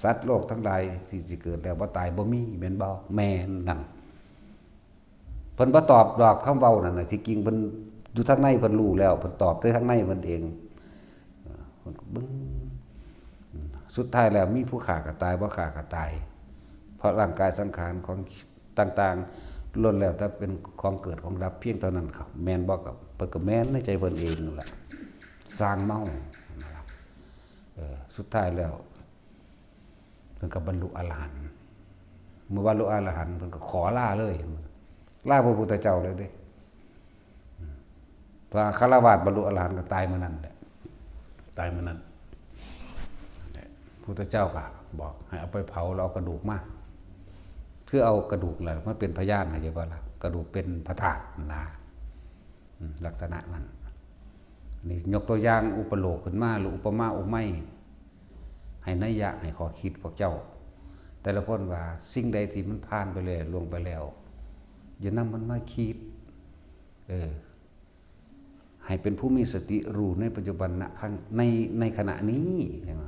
สัตว์โลกทั้งหลายที่สิเกิดแล้วบ่ตายบ่มีแม่นบ่แม่นนั่นเพิ่นบ่ตอบดอกคำเว้านั่นน่ะที่จริงเพิ่นอยู่ทางในเพิ่นรู้แล้วเพิ่นตอบด้วยทางในเพิ่นเองเพิ่นบึ้งสุดท้ายแล้วมีผู้ฆ่าก็ตายบ่ฆ่าก็ตายเพราะร่างกายสังขารของต่างๆล้วนแล้วแต่เป็นของเกิดของดับเพียงเท่านั้นครับแม่นบ่กับเพิ่นก็แม่นในใจเพิ่นเองนั่นแหละสร้างเมาสุดท้ายแล้วเพิ่นก็บรรลุอรหันต์เมื่อบรรลุอรหันต์เพิ่นก็ขอลาเลยลาพระพุทธเจ้าเลยเด้พระคฤหัสถ์บรรลุอรหันต์ก็ตายมื้อนั้นแหละตายมื้อนั้นพระพุทธเจ้าก็บอกให้เอาไปเผาแล้วเอากระดูกมาคือเอากระดูกอะไรมาเป็นพยานเข้าใจบ่ล่ะกระดูกเป็นพระธาตุนะลักษณะนั้นนี่ยกตัวอย่างอุปโลกขึ้นมาหรืออุปมาอุปไมยให้นัยยะให้ขอคิดพวกเจ้าแต่ละคนว่าสิ่งใดที่มันผ่านไปเลยล่วงไปแล้วอย่านำมันมาคิดให้เป็นผู้มีสติรู้ในปัจจุบันในขณะนี้ใช่ไหม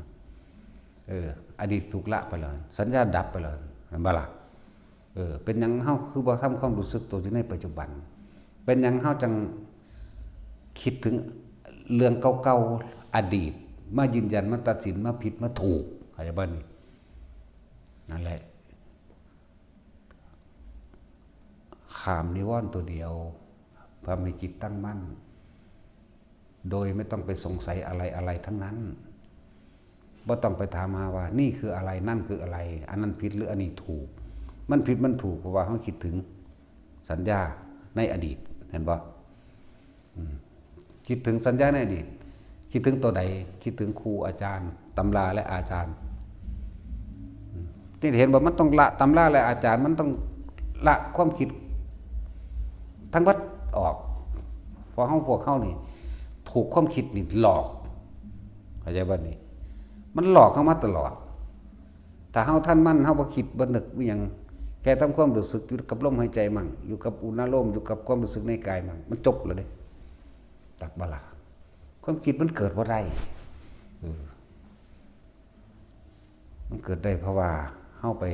อดีตถูกละไปแล้วสัญญาดับไปแล้วเห็นบ่ล่ะเป็นหยังเฮาคือบ่ทำความรู้สึกตัวอยู่ในปัจจุบันเป็นหยังเฮาจังคิดถึงเรื่องเก่าๆอดีตมายืนยันมาตัดสินมาผิดมาถูกเข้าใจบ่นี่นั่นแหละขามนิวรณ์ตัวเดียวทำให้จิตตั้งมั่นโดยไม่ต้องไปสงสัยอะไรทั้งนั้นบ่ต้องไปถามหาว่านี่คืออะไรนั่นคืออะไรอันนั้นผิดหรืออันนี้ถูกมันผิดมันถูกเพราะว่าเขาคิดถึงสัญญาในอดีตเห็นบ่คิดถึงสัญญาในอดีตคิดถึงตัวใดคิดถึงครูอาจารย์ตำราและอาจารย์ที่เห็นว่ามันต้องละตำราและอาจารย์มันต้องละความคิดทั้งวัดออกเพราะพวกเขานี่ถูกความคิดนี่หลอกเข้าใจบ่นี่มันหลอกเข้ามาตลอดถ้าเฮาท่านมั่นเฮาบ่คิดบ่นึกอิหยังแค่ทำความรู้สึกอยู่กับลมหายใจมั่งอยู่กับอุณหภูมิอยู่กับความรู้สึกในกายมั่งมันจบแล้วเด้ตักบ่ล่ะความคิดมันเกิดบ่ได้มันเกิดได้เพราะว่าเฮาไป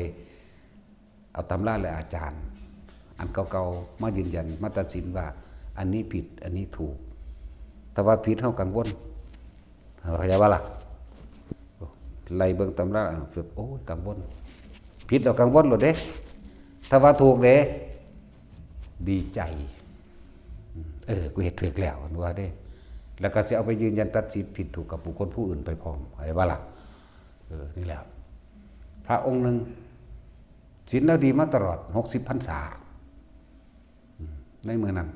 เอาตำราและอาจารย์อันเก่าๆมายืนยันมาตัดสินว่าอันนี้ผิดอันนี้ถูกแต่ว่าผิดเฮากังวลเข้าใจบ่ล่ะไล่เบิ่งตำราแบบโอ้ยกังวลผิดแล้วกังวลโลดเด้ถ้าว่าถูกเด้ดีใจกูเฮ็ดถูกแล้วว่าเด้แล้วก็สิเอาไปยืนยันตัดสินผิดถูกกับบุคคลผู้อื่นไปพร้อมเข้าใจบ่ล่ะนี่แหละพระองค์นึงศีลแล้วดีมาตลอด60พรรษาในมือนั้น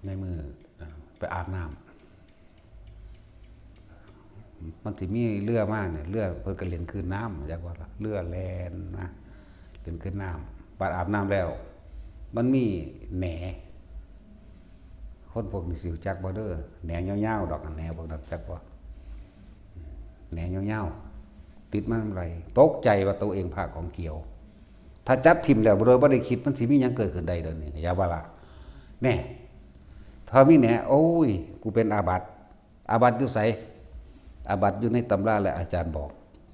ในมือไปอาบน้ำมันสิมีเรือมากเนี่ยเรือเพิ่นก็เล่นคืนน้ำอยากว่าล่ะเรือแล่นนะเล่นคืนน้ำบาดอาบน้ำแล้วมันมีแหนคนพวกนี้สิวจักบ่เด้อแหนยาวๆดอกแหนพวกนั้นจักบ่แหนยาวๆติดมันอะไรตกใจว่าตัวเองพาของเกี่ยวถ้าจับทิ่มแล้วโดยบ่ได้คิดมันสิมีหยังเกิดขึ้นได้เด้อนี่อย่าว่าล่ะแน่ถ้ามีแหนโอ้ยกูเป็นอาบัติอยู่ไสอาบัติอยู่ในตำราและอาจารย์บอก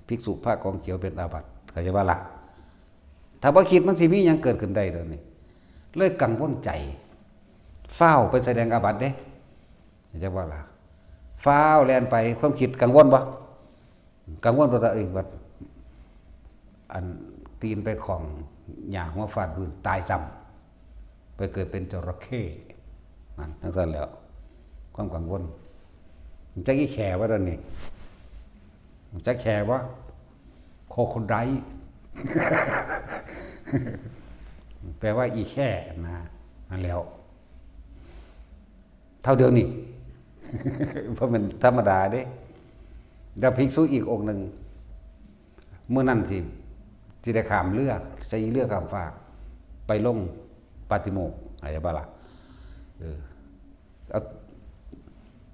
ภิกษุผ้ากองเขียวเป็นอาบัติเข้าใจว่าล่ะถ้าบ่คิดมันสิมีหยังเกิดขึ้นได้เด้อนี่เลยกังวลใจฟ้าวไปแสดงอาบัติเด้เข้าใจว่าล่ะฟ้าวแล่นไปความคิดกังวลบ่กังวลว่าตัวเองว่าอันตีนไปของหญ้าหัวฟาดพื้นตายซ้ำไปเกิดเป็นจระเข้นั่นทั้งนั้นแล้วความกังวลจักอีแขว่าตอนนี้จักแขว่าโคคนไร้ แปลว่าอีแค่นะนั่นแล้วเท่าเดิมนี่ เพราะมันธรรมดาเด้แล้วภิกษุอีกองค์หนึ่งเมื่อนั้นสิได้ข้ามเรือใส่เรือข้ามฟากไปลงปาติโมกข์อะไรบ้าล่ะเอา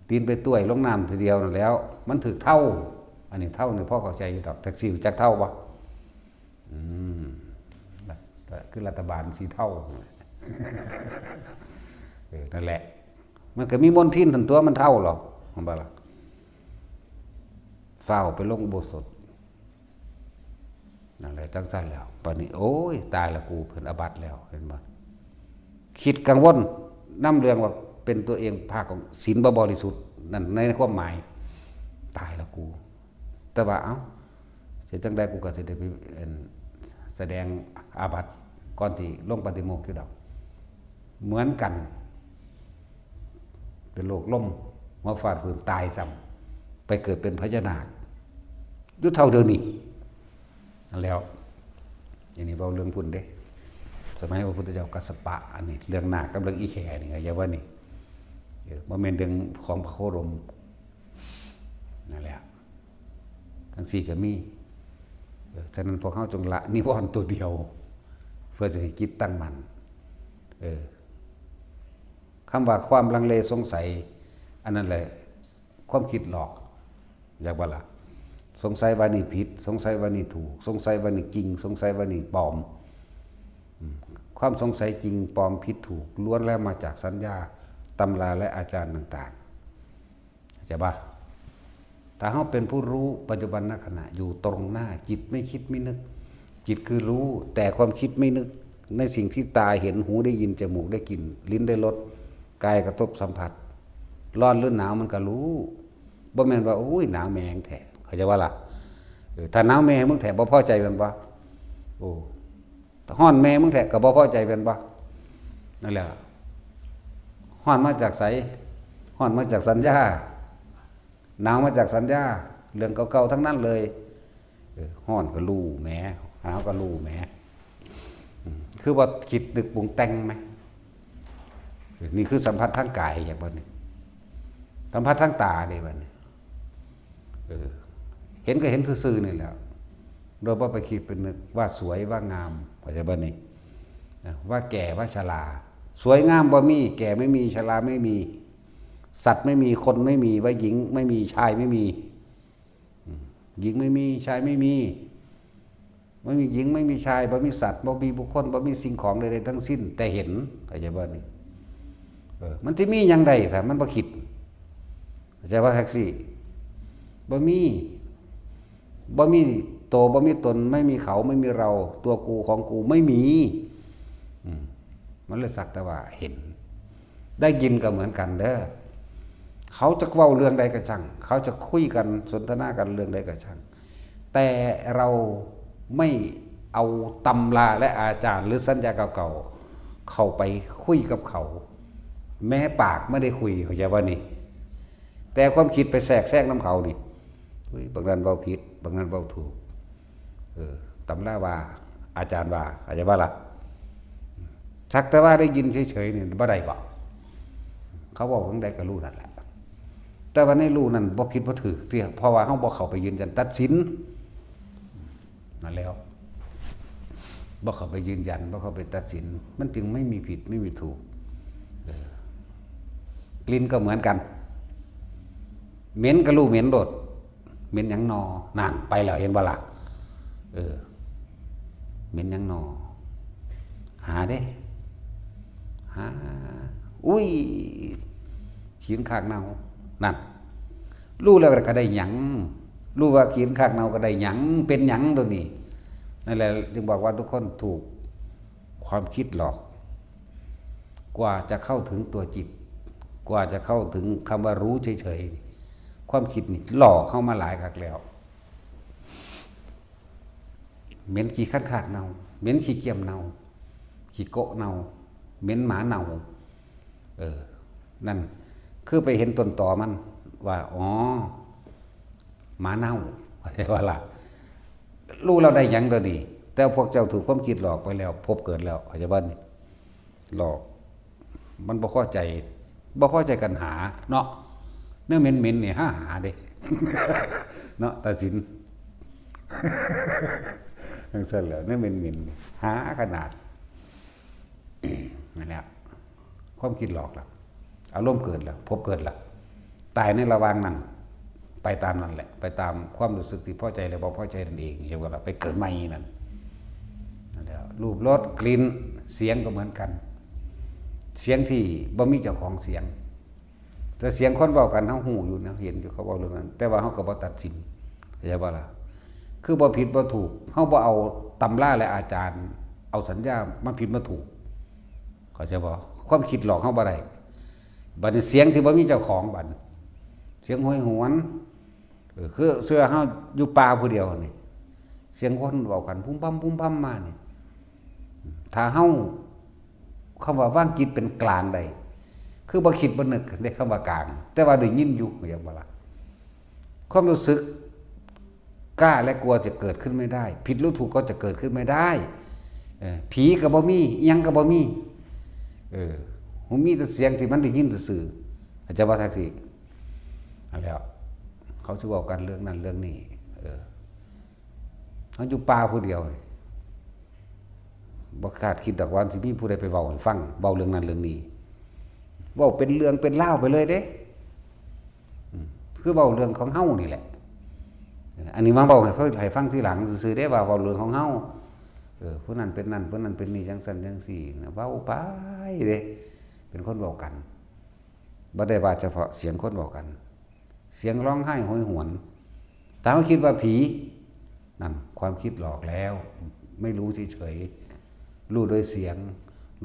ตีนไปต้วยลงน้ำทีเดียวนั่นแล้วมันถึกเท่าอันนี้เท่านี่พ่อเข้าใจอยู่ดอกแท็กซี่จักเท่าบ่คือรัฐบาลสีเท่า นั่นแหละมันก็มีมนทินทันตัวมันเท่าหรอกมันบ่ล่ะฝ้าวไปลงอุโบสถนั่นแหละจังซั่นแล้วปานนี้โอ้ยตายละกูเพิ่นอาบัติแล้วเห็นบ่คิดกังวลนำเรื่องว่าเป็นตัวเองภาคของศีลบ่บริสุทธิ์นั่นในความหมายตายละกูแต่ว่าเอ้าสิจังได๋กูก็สิได้ไปแสดงอาบัติก่อนที่ลงปฏิโมกข์คือดอกเหมือนกันเป็นโรคล้มหัวฟาดพื้นตายซ้ำไปเกิดเป็นพญานาคอยู่เท่าเดิมนี่นั่นแล้วอย่างนี้เว้าเรื่องพุ่นเด้สมัยพระพุทธเจ้ากัสสปะอันนี้เรื่องนาคกับเรื่องอีแขนี่อย่าว่านี่บ่แม่นเรื่องของพระโคดมนั่นแหละทั้งสี่ก็มีฉะนั้นพวกเขาจงละนิวรณ์ตัวเดียวเพื่อจะให้จิตตั้งมั่นคำว่าความลังเลสงสัยอันนั้นแหละความคิดหลอกอยากว่าล่ะสงสัยว่านี่ผิดสงสัยว่านี่ถูกสงสัยว่านี่จริงสงสัยว่านี่ปลอมความสงสัยจริงปลอมผิดถูกล้วนแล้วมาจากสัญญาตำราและอาจารย์ต่างๆใช่ปะ ถ้าเฮาเป็นผู้รู้ปัจจุบันณขณะอยู่ตรงหน้าจิตไม่คิดไม่นึกจิตคือรู้แต่ความคิดไม่นึกในสิ่งที่ตาเห็นหูได้ยินจมูกได้กลิ่นลิ้นได้รสกายกระทบสัมผัสร้อนหรือหนาวมันก็รู้บ่แม่นว่าโอ้ยหนาวแม่งแท้เข้าใจว่าล่ะถ้าหนาวแม่มึงแท้บ่พอใจแม่นบ่โอ้ฮ้อนแม่มึงแท้ก็บ่พอใจแม่นบ่นั่นแหละฮ้อนมาจากไสฮ้อนมาจากสัญญาหนาวมาจากสัญญาเรื่องเก่าๆทั้งนั้นเลยฮ้อนก็รู้แหมหนาวก็รู้แหมคือว่าคิดนึกปรุงแต่งไหมนี่คือสัมผัสทางกายอย่างบ่นี่สัมผัสทางตานี่บ่นี่เห็นก็เห็นซื่อๆนี่แหละโดยบ่ไปคิดเป็นนึกว่าสวยว่างามเข้าใจบ่นี่ว่าแก่ว่าชราสวยงามบ่มีแก่ไม่มีชราไม่มีสัตว์ไม่มีคนไม่มีว่าหญิงไม่มีชายไม่มีหญิงไม่มีชายไม่มีหญิงไม่มีชายบ่มีสัตว์บ่มีบุคคลบ่มีสิ่งของใดๆทั้งสิ้นแต่เห็นเข้าใจบ่นี่มันสิมีหยังใดถ้ามันบ่คิดเข้าใจว่าแท็กซี่บ่มีโตบ่มีตนไม่มีเขาไม่มีเราตัวกูของกูไม่มีมันเลยสักแต่ว่าเห็นได้ยินก็เหมือนกันเด้อเขาจะเว้าเรื่องใดก็ช่างเขาจะคุยกันสนทนากันเรื่องใดก็ช่างแต่เราไม่เอาตำราและอาจารย์หรือสัญญาเก่าๆเข้าไปคุยกับเขาแม้ปากไม่ได้คุยเข้าใจว่านี่แต่ความคิดไปแทรกน้ำเขานี่บางนั้นเว้าผิดบางนั้นเว้าถูกตำราว่าอาจารย์ว่าเข้าใจว่าล่ะสักแต่ว่าได้ยินเฉยๆนี่บ่ได้บ่เขาบอกว่าได้ก็รู้นั่นแหละแต่ว่าในรู้นั่นบ่ผิดบ่ถูกเตี้ยเพราะว่าเฮาบ่เข้าไปยืนยันตัดสินนั่นแล้วบ่เข้าไปยืนยันบ่เข้าไปตัดสินมันจึงไม่มีผิดไม่มีถูกกลิ่นก็เหมือนกันเหม็นก็รู้เหม็นโดดเหม็นหยังนอนั่นไปแล้วเห็นบ่ล่ะเหม็นหยังนอหาเด้หาอุ้ยขีนขากเน่านั่นรู้แล้วก็ได้หยังรู้ว่าขีนขากเน่าก็ได้หยังเป็นหยังตัวนี้นั่นแหละจึงบอกว่าทุกคนถูกความคิดหลอกกว่าจะเข้าถึงตัวจิตกว่าจะเข้าถึงคำว่ารู้เฉยๆความคิดนี่หลอกเข้ามาหลายครั้งแล้วเหม็นขี้ขั้นขากเน่าเหม็นขี้เกียมเน่าขี้โกะเน่าเหม็นหมาเน่านั่นคือไปเห็นต้นตอมันว่าอ๋อหมาเน่าใช่ว่าล่ะรู้เราได้ยังตัวนี้แต่พวกเจ้าถูกความคิดหลอกไปแล้วพบเกิดแล้วอาจจะบ้านหลอกมันบ่พอใจกันหาเนาะเนื้อเหม็นๆนี่หาเด้ เนาะตัดสินทั้งเส้นแล้วเนื้อเหม็นๆหาขนาดนั่นแหละความคิดหลอกแล้วอารมณ์เกิดแล้วพบเกิดแล้วตายในระหว่างนั้นไปตามนั้นแหละไปตามความรู้สึกที่พอใจหรือบ่พอใจนั่นเองเรียกว่าไปเกิดใหม่นั่นแล้วรูปรสกลิ่นเสียงก็เหมือนกันเสียงที่บ่มีเจ้าของเสียงแต่เสียงคนเว้ากันเฮาฮู้อยู่นะเห็นอยู่เขาเว้าเรื่องนั้นแต่ว่าเฮาก็บ่ตัดสินเข้าใจบ่ล่ะคือบ่ผิดบ่ถูกเฮาบ่เอาตำราและอาจารย์เอาสัญญามาผิดมาถูกเข้าใจบ่ความคิดหลอกเฮาบ่ได้บัดนี้เสียงที่บ่มีเจ้าของบัดเสียงห้อยหวนคือเสื้อเฮาอยู่ป่าผู้เดียวนี่เสียงคนเว้ากันพุ่มพั่มมานี่ถ้าเฮาคำว่าว่างจิตเป็นกลางใดคือบ่คิดบ่นึกได้คำว่ากลางแต่ว่าได้ยินอยู่อย่างบ่ล่ะความรู้สึกกล้าและกลัวจะเกิดขึ้นไม่ได้ผิดหรือถูกก็จะเกิดขึ้นไม่ได้ผีก็บ่มีอิหยังก็บ่มีผมมีแต่เสียงที่มันได้ยินซื่อๆอาจจะว่าแท็กซี่อันแล้วเขาสิเว้ากันเรื่องนั้นเรื่องนี้เขาอยู่ป่าผู้เดียวบ่คาดคิดดอกว่าสิมีผู้ใดไปเว้าให้ฟังเว้าเรื่องนั้นเรื่องนี้เว้าเป็นเรื่องเป็นราวไปเลยเด้คือเว้าเรื่องของเฮานี่แหละอันนี้มาเว้าให้ฟังทีหลังซื่อๆได้ว่าเว้าเรื่องของเฮาผู้นั้นเป็นนั่นผู้นั้นเป็นนี่จังซั่นจังซี่นะเว้าไปเด้เป็นคนเว้ากันบ่ได้ว่าเฉพาะเสียงคนเว้ากัน เสียงร้องไห้โหยหวนถ้าเขาคิดว่าผีนั่นความคิดหลอกแล้วไม่รู้เฉยๆรู้โดยเสียง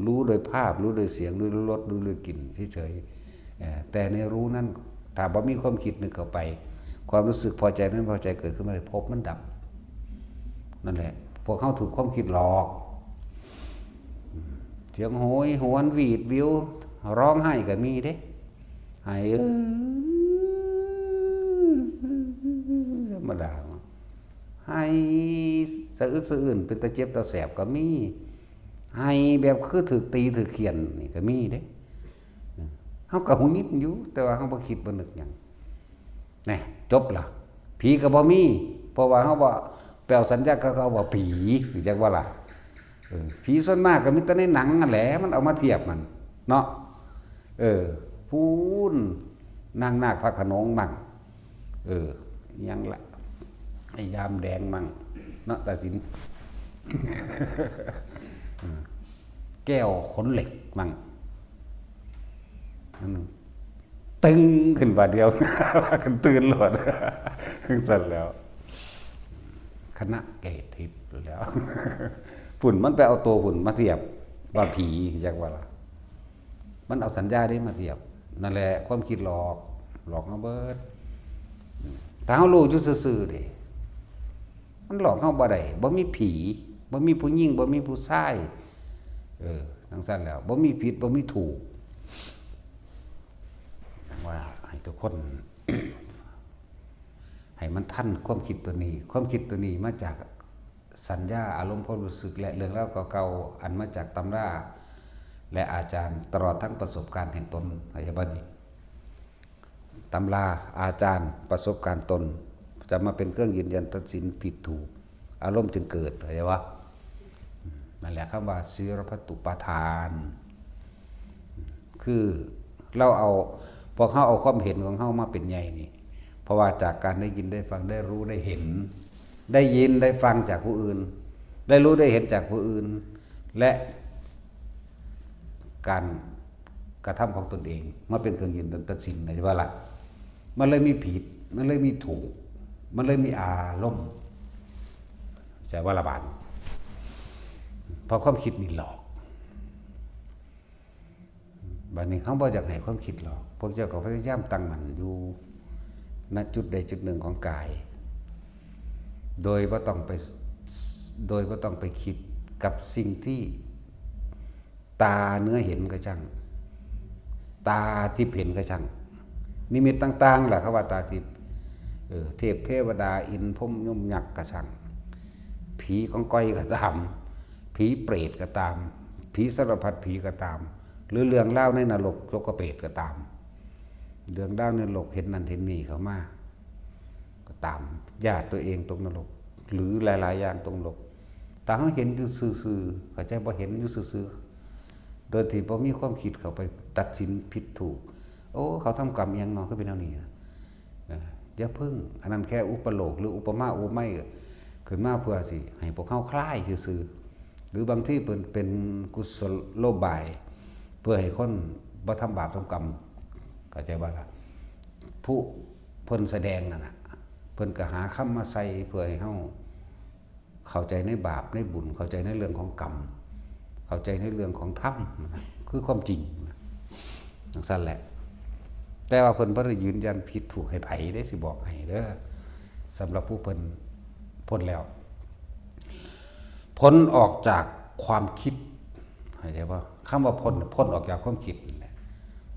รู้โดยภาพรู้โดยเสียงรู้โดยรสรู้โดยกลิ่นเฉยๆแต่ในรู้นั้นถ้าบ่มีความคิดนึกเข้าไปความรู้สึกพอใจนั้นพอใจเกิดขึ้นมาเลยพบมันดับนั่นแหละพวกเขาถูกความคิดหลอกเสียงโหยหวนหวีดวิวร้องไห้ก็มีเด้ไห้ธรรมดาให้สะอึกสะอื้นเป็นตะเจ็บตะแสบก็มีให้แบบคือถือตีถือเขียนนี่ก็มีเด้เฮาก็หูยิบอยู่แต่ว่าเฮาบ่คิดบ่นึกหยังแน่จบล่ะผีก็บ่มีเพราะว่าเฮาบ่แปลสัญญาเขาว่าผีรู้จักว่าล่ะผีส่วนมากก็มีแต่ในหนังนั่นแหละมันเอามาเทียบมันเนาะพูนนางนาคพระโขนงมั่งยังละไอ้ยามแดงมั่งเนาะตาสิน แก้วขนเหล็กมั่งตึงขึ้นบาดเดียว กันตื่นหลด สั่นแล้วคณะเกตทิพย์อยู่แล้ว ฝุ่นมันไปเอาตัวฝุ่นมาเทียบว่าผีจักว่าล่ะมันเอาสัญญาได้มาเทียบนั่นแหละความคิดหลอกเฮาเบิดถ้าเฮารู้อยู่ซื่อๆดิมันหลอกเฮาบ่ได้บ่มีผีบ่มีผู้หญิงบ่มีผู้ชายทั้งสั้นแล้วบ่มีผิดบ่มีถูกว่าให้ทุกคน ให้มันทันความคิดตัวนี้ความคิดตัวนี้มาจากสัญญาอารมณ์ความรู้สึกและเรื่องเล่าเก่าๆอันมาจากตำราและอาจารย์ตลอดทั้งประสบการณ์แห่งตนพยาบาลตำราอาจารย์ประสบการณ์ตนจะมาเป็นเครื่องยืนยันตัดสินผิดถูกอารมณ์จึงเกิดอะไรวะนั่นแหละคำว่าศีรพัตตุปาทานคือเราเอาพอเขาเอาความเห็นของเขามาเป็นใหญ่นี่เพราะว่าจากการได้ยินได้ฟังได้รู้ได้เห็นได้ยินได้ฟังจากผู้อื่นได้รู้ได้เห็นจากผู้อื่นและการกระทำของตนเองมาเป็นเครื่องยืนยันตัดสินใช่ไหมล่ะมันเลยมีผิดมันเลยมีถูกมันเลยมีอารมณ์ใช่ว่าละบาดเพราะความคิดนี่หลอกบัดนี้เขาบอกจากไหนความคิดหลอกพวกเจ้าก็พยายามตั้งมันอยู่ณจุดใดจุดหนึ่งของกายโดยว่าต้องไปคิดกับสิ่งที่ตาเนื้อเห็นก็ช่างตาทิพย์เห็นก็ช่างนิมิตต่างๆแหละเขาว่าตาทิพย์เทพเทวดาอินพรหมยมยักษ์ก็ช่างผีของก้อยก็ตามผีเปรตก็ตามผีสารพัดผีก็ตามหรือเรื่องเล่าในนรกโลกเปรตก็ตามเรื่องเล่าในนรกเห็นนั่นเห็นนี่เขามาก็ตามญาติตัวเองตรงนรกหรือหลายๆอย่างตรงนรกตาเขาเห็นอยู่ซื่อๆเขาใจบ่เห็นอยู่ซื่อๆโดยที่บ่มีความคิดเขาไปตัดสินผิดถูกโอ้เขาทำกรรมยังเนาะก็เป็นแนวนี้อย่าพึ่งอันนั้นแค่อุปโลกหรืออุปมาอุปไมยขึ้นมาเพื่อสิให้พวกเขาคลายซื่อๆหรือบางที่เป็นกุศโลบายเพื่อให้คนบ่ทำบาปทำกรรมเข้าใจว่าล่ะผู้เพิ่นแสดงนั่นน่ะเพิ่นก็หาคำมาใส่เพื่อให้เฮาเข้าใจในบาปในบุญเข้าใจในเรื่องของกรรมเข้าใจในเรื่องของธรรมคือความจริงจังซั่นแหละแต่ว่าเพิ่นบ่ได้ยืนยันผิดถูกให้ไผได้สิบอกให้เด้อสำหรับผู้เพิ่นพ้นแล้วพ้นออกจากความคิดเข้าใจป่ะคำว่าพ้นออกจากความคิด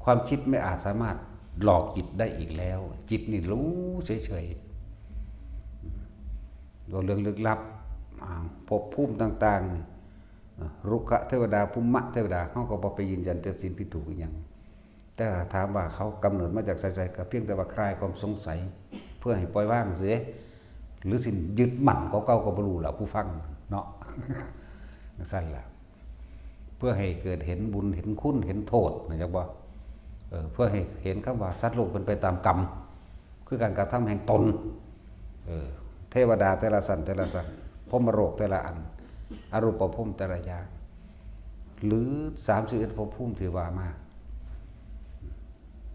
ความคิดไม่อาจสามารถหลอกจิตได้อีกแล้วจิตนี่รู้เฉยๆเรื่องลึกลับภพภูมิต่างๆรุกขเทวดาภูมะเทวดาเขาก็บ่ไปยืนยันตัดสินผิดถูกอีกอย่างแต่ถามว่าเขากำเนิดมาจากใจก็เพียงแต่ว่าคลายความสงสัยเพื่อให้ปล่อยว่างเสียหรือสินยึดมั่นเก่าๆก็บ่รู้ล่ะผู้ฟังเนาะสั่นล่ะเพื่อให้เกิดเห็นบุญเห็นคุณเห็นโทษนะจ๊ะบ่เพื่อให้เห็นคำว่าสัตว์โลกเป็นไปตามกรรมคือการกระทำแห่งตนเทวดาแต่ละสันพรหมโลกแต่ละอันอรูปภพแต่ละอย่างหรือ31ภพภูมิที่ว่ามา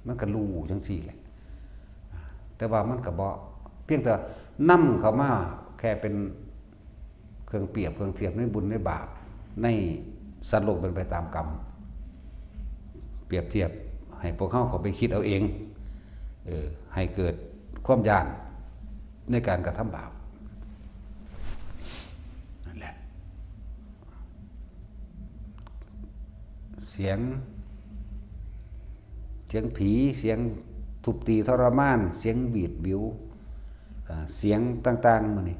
มันก็รู้จังซี่แหละ แต่ว่ามันก็บ่เพียงแต่นำเข้ามาแค่เป็นเครื่องเปรียบเครื่องเทียบในบุญในบาปในสัตว์โลกเป็นไปตามกรรมเปรียบเทียบให้พวกเขาไปคิดเอาเองให้เกิดความญาณในการกระทำบาปนั่นแหละเสียงผีเสียงทุบตีทรมานเสียงบีดบิวเสียงต่างๆมันนี่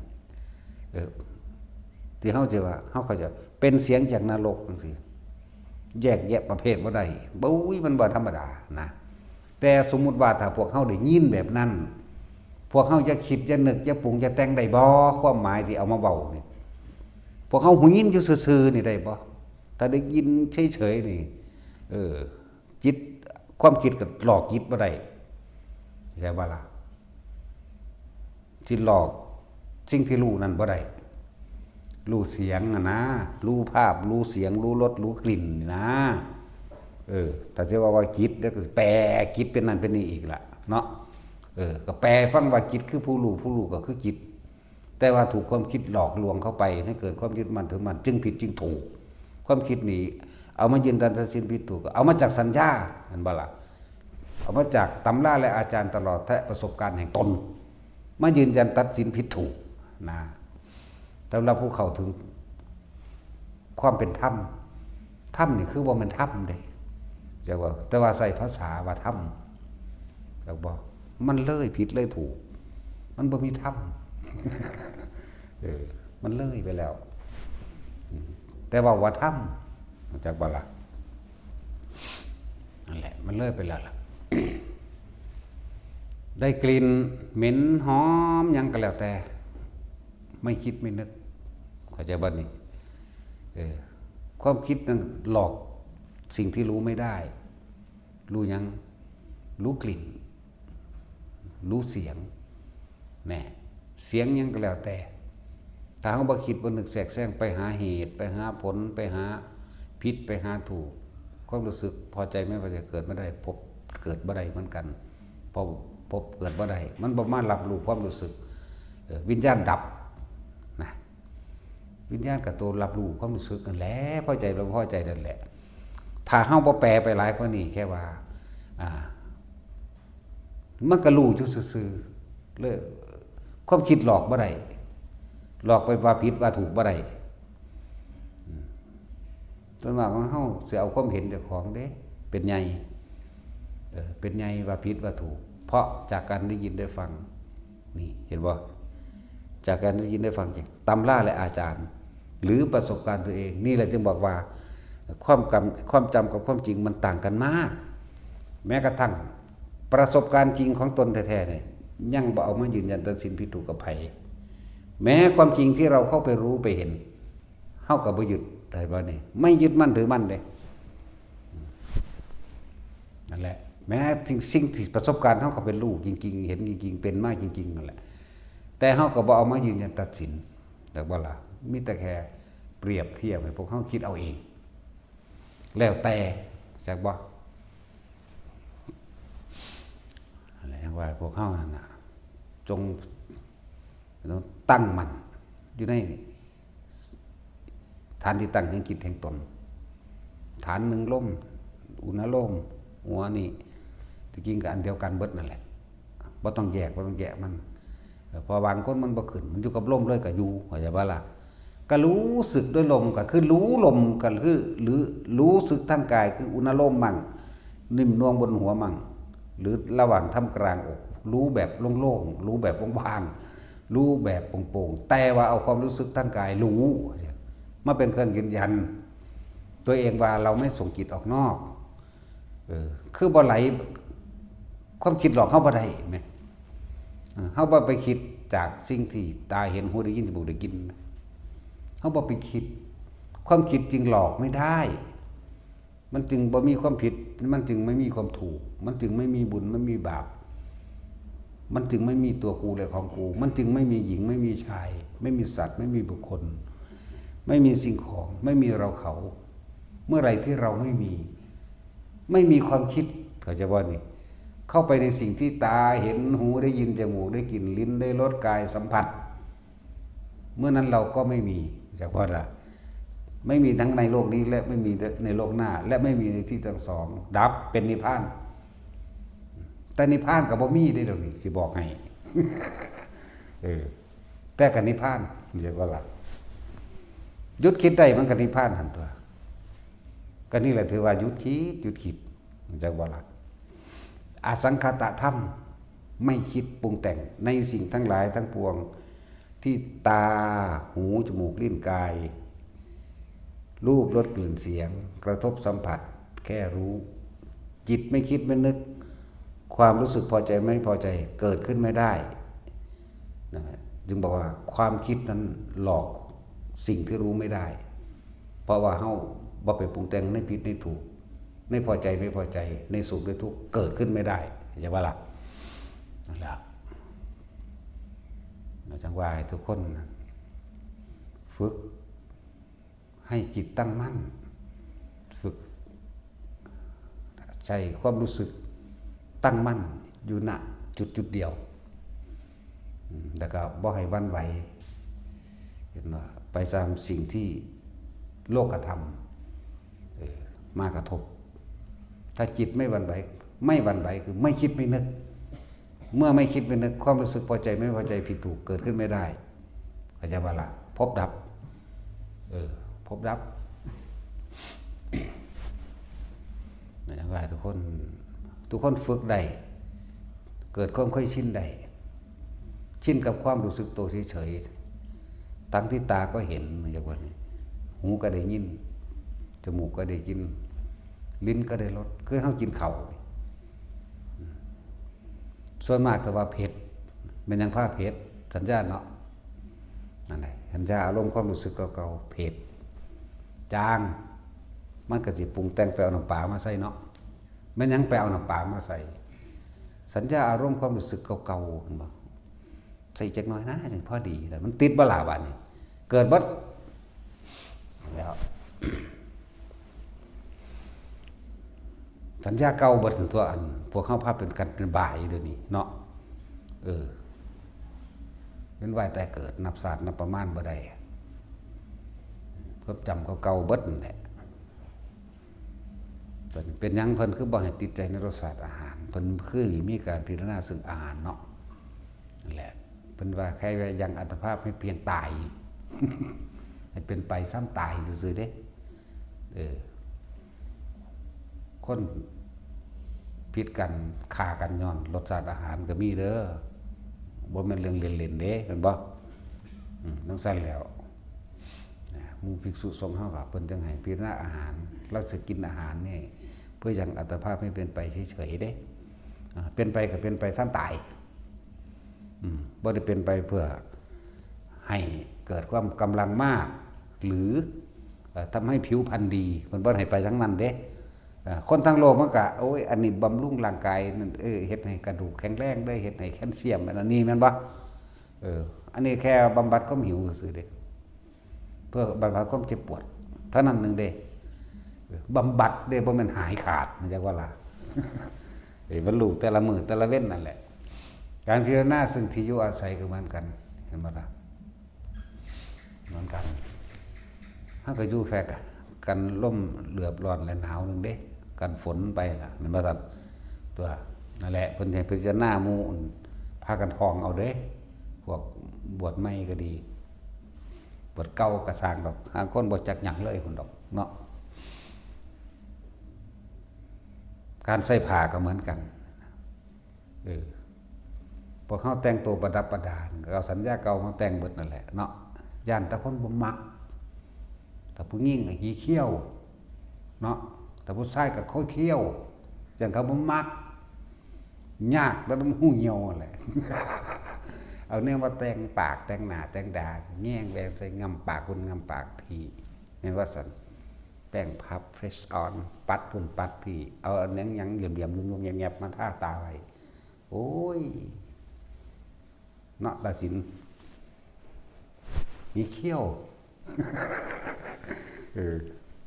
ที่เขาจะว่าเขาจะเป็นเสียงจากนรกจังซี่แยกแยะประเภทบ่ได้บุ้ยมันบ่ธรรมดานะแต่สมมุติว่าถ้าพวกเขาได้ยินแบบนั้นพวกเขาจะคิดจะนึกจะปรุงจะแต่งได้บ่ความหมายที่เอามาเว้านี่พวกเขาหูยินอยู่ซื่อๆนี่ได้บ่ถ้าได้ยินเฉยๆนี่จิตความคิดก็หลอกจิตบ่ได้ใช่บ่ล่ะจิตหลอกสิ่งที่รู้นั่นบ่ได้รู้เสียงนะรู้ภาพรู้เสียงรู้รสรู้กลิ่นนะแต่จะว่าจิตแล้วก็แปลจิตเป็นนั่นเป็นนี่อีกล่ะเนาะก็แปลฟังว่าจิตคือผู้รู้ก็คือจิตแต่ว่าถูกความคิดหลอกลวงเข้าไปให้เกิดความยึดมั่นถือมั่นจึงผิดจึงถูกความคิดนี้เอามายืนยันตัดสินผิดถูกเอามาจากสัญญาอันบ่ล่ะเอามาจากตำราและอาจารย์ตลอดแท้ประสบการณ์แห่งตนมายืนยันตัดสินผิดถูกนะสำหรับผู้เข้าถึงความเป็นธรรมนี่คือว่ามันธรรมเด้จะว่าแต่ว่าใส่ภาษาว่าธรรมก็บอกมันเลยผิดเลยถูกมันบ่มีธรรม มันเลยไปแล้วแต่ว่าธรรมจากบ่ล่ะนั่นแหละมันเลยไปแล้วล่ะ ได้กลิ่นเหม็นหอมยังก็แล้วแต่ไม่คิดไม่นึกเข้าใจบ้านี่ความคิดนั้นหลอกสิ่งที่รู้ไม่ได้รู้ยังรู้กลิ่นรู้เสียงแน่เสียงยังก็แล้วแต่ถ้าเขาบ่คิดบ่นึกแทรกแซงไปหาเหตุไปหาผลไปหาผิดไปหาถูกความรู้สึกพอใจไม่พอใจเกิดไม่ได้พบเกิดบ่ได้เหมือนกันพอพบเกิดบ่ได้มันบ่มารับรู้ความรู้สึกวิญญาณดับนะวิญญาณกับตัวรับรู้ความรู้สึกกันแหละพอใจบ่พอใจนั่นแหละถ้าเฮาบ่แปลไปหลายกว่านี้แค่ว่ามันก็รู้อยู่ซื่อๆเลยความคิดหลอกบ่ได้หลอกไปว่าผิดว่าถูกบ่ได้ส่วนมากของเฮาสิเอาความเห็นเจ้าของเด้เป็นใหญ่เป็นใหญ่ว่าผิดว่าถูกเพราะจากการได้ยินได้ฟังนี่เห็นบ่จากการได้ยินได้ฟังจากตำราและอาจารย์หรือประสบการณ์ตัวเองนี่แหละจึงบอกว่าความจำกับความจริงมันต่างกันมากแม้กระทั่งประสบการณ์จริงของตนแท้ๆเนี่ยยังบ่เอามายืนยันตัดสินผิดถูกกับไผแม้ความจริงที่เราเข้าไปรู้ไปเห็นเฮาก็บ่ยึดได้บ่นี่ไม่ยึดมั่นถือมั่นเด้นั่นแหละแม้สิ่งที่ประสบการณ์เฮาก็เป็นรู้จริงๆเห็นจริงๆเป็นมาจริงๆนั่นแหละแต่เฮาก็บ่เอามายืนยันตัดสินแต่บ่ล่ะมีแต่แค่เปรียบเทียบให้พวกเฮาคิดเอาเองแล้วแต่จักบ่อะไรว่าพวกเฮานั่นน่ะจงตั้งมั่นอยู่ในฐานที่ตั้งแห่งจิตแห่งตนฐานหนึ่งลมอุณโลมหัวนี่ที่จริงก็อันเดียวกันเบิดนั่นแหละบ่ต้องแยกมันพอบางคนมันบ่ขึ้นมันอยู่กับลมเลยก็อยู่เข้าใจบ่ล่ะก็รู้สึกด้วยลมก็คือรู้ลมก็คือหรือรู้สึกทางกายคืออุณโลมมั่งนิ่มนวลบนหัวมั่งหรือระหว่างท่ามกลางอกรู้แบบโล่งๆรู้แบบว่างๆรู้แบบโปร่งๆแต่ว่าเอาความรู้สึกทางกายรู้มาเป็นเครื่องยืนยันตัวเองว่าเราไม่ส่งจิตออกนอกคือบ่ไหลความคิดหลอกเข้าบ่ได้แม่เฮาบ่ไปคิดจากสิ่งที่ตาเห็นหูได้ยินจมูกได้กินเฮาบ่ไปคิดความคิดจึงหลอกไม่ได้มันจึงบ่มีความผิดมันจึงไม่มีความถูกมันจึงไม่มีบุญไม่มีบาปมันจึงไม่มีตัวกูและของกูมันจึงไม่มีหญิงไม่มีชายไม่มีสัตว์ไม่มีบุคคลไม่มีสิ่งของไม่มีเราเขาเมื่อไรที่เราไม่มีความคิดเขาจะว่านี่ เข้าไปในสิ่งที่ตาเห็นหูได้ยินจมูกได้กลิ่นลิ้นได้รสกายสัมผัสเมื่อนั้นเราก็ไม่มีจากว่าละไม่มีทั้งในโลกนี้และไม่มีในโลกหน้าและไม่มีในที่ทั้งสองดับเป็นนิพพานแต่นิพพานกับบ่มีได้ดอกนี่สิบอกให้ แต่กับนิพพานเรียกว่าละหยุดคิดได้มันกับนิพพานหันตัวก็นี่แหละถือว่าหยุดคิดจากว่าละอสังขตธรรมไม่คิดปรุงแต่งในสิ่งทั้งหลายทั้งปวงที่ตาหูจมูกลิ้นกายรูปรสกลิ่นเสียงกระทบสัมผัสแค่รู้จิตไม่คิดไม่นึกความรู้สึกพอใจไม่พอใจเกิดขึ้นไม่ได้นะจึงบอกว่าความคิดนั้นหลอกสิ่งที่รู้ไม่ได้เพราะว่าเฮาบ่ไปปรุงแต่งในผิดในถูกในพอใจไม่พอใจในสุขในทุกข์เกิดขึ้นไม่ได้อย่าว่าล่ะนั่นแหละจังว่าให้ทุกคนฝึกให้จิตตั้งมั่นฝึกใจความรู้สึกตั้งมั่นอยู่ณจุดเดียวแล้วก็บ่ให้วันไหวเห็นว่าไปตามสิ่งที่โลกธรรมมากระทบถ้าจิตไม่หวั่นไหวคือไม่คิดไม่นึกเมื่อไม่คิดไม่นึกความรู้สึกพอใจไม่พอใจผิดถูกเกิดขึ้นไม่ได้อาจารย์ว่าละพบดับพบดับอย่างไรทุกคนฝึกได้เกิดความค่อยชินได้ชินกับความรู้สึกตัวเฉยๆตั้งที่ตาก็เห็นอย่างว่านี้หูก็ได้ยินจมูกก็ได้กินลิ้นก็ได้รสคือเฮากินข้าวส่วนมากแต่ว่าเผ็ดเป็นยังผ้าเผ็ดสัญญาเนาะนั่นแหละสัญญาอารมณ์ความรู้สึกเก่าๆเผ็ดจางมันก็สิปรุงแต่งไปเอาน้ำปลามาใส่เนาะมันยังไปเอาน้ำปลามาใส่สัญญาอารมณ์ความรู้สึกเก่าๆเห็นบ่ใส่จักหน่อยนะจังพอดีแต่มันติดบ่ล่ะบัดนี้เกิดบ่แล้วสัญญาเก่าเบิดถึงตัวอันพวกเข้าภาพเป็นกันเป็นบ่ายเดี๋ยวนี้เนาะเป็นวัยแต่เกิดนับศาสตร์นับประมาณบ่ได้ก็จำเก่าเบิดนั่นแหละเป็นยังเพิ่นคือบ่ให้ติดใจในรสชาติอาหารเพิ่นคือมีการพิจารณาซึ่งอาหารเนาะนั่นแหละเพิ่นว่าใครว่ายังอัตภาพให้เพียงตาย ให้เป็นไปซ้ำตายซื่อๆเด้คนผิดกันฆ่ากันย้อนรสชาติอาหารก็มีเด้อบ่แม่นเรื่องเล่นๆเด้เห็นบ่จังซั่นแล้วหมู่ภิกษุสงฆ์เฮาก็เพิ่นจังให้พิจารณาอาหารเราสิกินอาหารนี่เพื่อยังอัตภาพให้เป็นไปเฉยๆเด้เป็นไปก็เป็นไปซ้ำตายบ่ได้เป็นไปเพื่อให้เกิดความกำลังมากหรือทำให้ผิวพรรณดีเพิ่นบ่ให้ไปทั้งนั้นเด้คนทั้งโลกมันก็โอ้ยอันนี้บำรุงร่างกายนั่นเฮ็ดให้กระดูกแข็งแรงได้เฮ็ดให้แคลเซียมอันนี้แม่นบ่อันนี้แค่บำบัดความหิวซื่อๆเด้เพื่อบำบัดความเจ็บปวดเท่านั้นนึงเด้บำบัดเด้บ่แม่นหายขาดมันจักว่าล่ะบรรลุแต่ละมื้อแต่ละเว้นนั่นแหละการพิจารณาซึ่งที่อยู่อาศัยก็เหมือนกันเห็นบ่ล่ะเหมือนกันเฮาก็อยู่แฟกกันลมเหลือบร้อนและหนาวนึงเด้กันฝนไปล่ะแม่นบ่ซั่นตัวนั่นแหละเพิ่นให้พิจารณาหมู่พากันท่องเอาเด้พวกบวชใหม่ก็ดีบวชเก่าก็สร้างดอกหางคนบ่จักหยังเลยพุ่นดอกเนาะการใส่ผ้าก็เหมือนกันพวกเขาแต่งตัวประดับประดาเอาสัญญาเก่ามาแต่งเบิดนั่นแหละเนาะย่านแต่คนบ่มักแต่ผู้หญิงก็หีเขี้ยวเนาะแต่ผู้ชายก็ค่อยเขี้ยวจังเขาบ่มักยากแต่ต้องหูเหี่ยวนั่นแหละ เอาเนี่ยมาแต่งปากแต่งหน้าแต่งตาแง่งแบงใส่งำปากคุณงำปากพี่แม่นว่าซั่นแป้งพับเฟรชออนปัดพุ่นปัดพี่เอาอันนั้นยังเหลี่ยมๆนุ่มๆแยบๆมาทาตาไว้โอ้ยเนาะตาสินมีเขี้ยว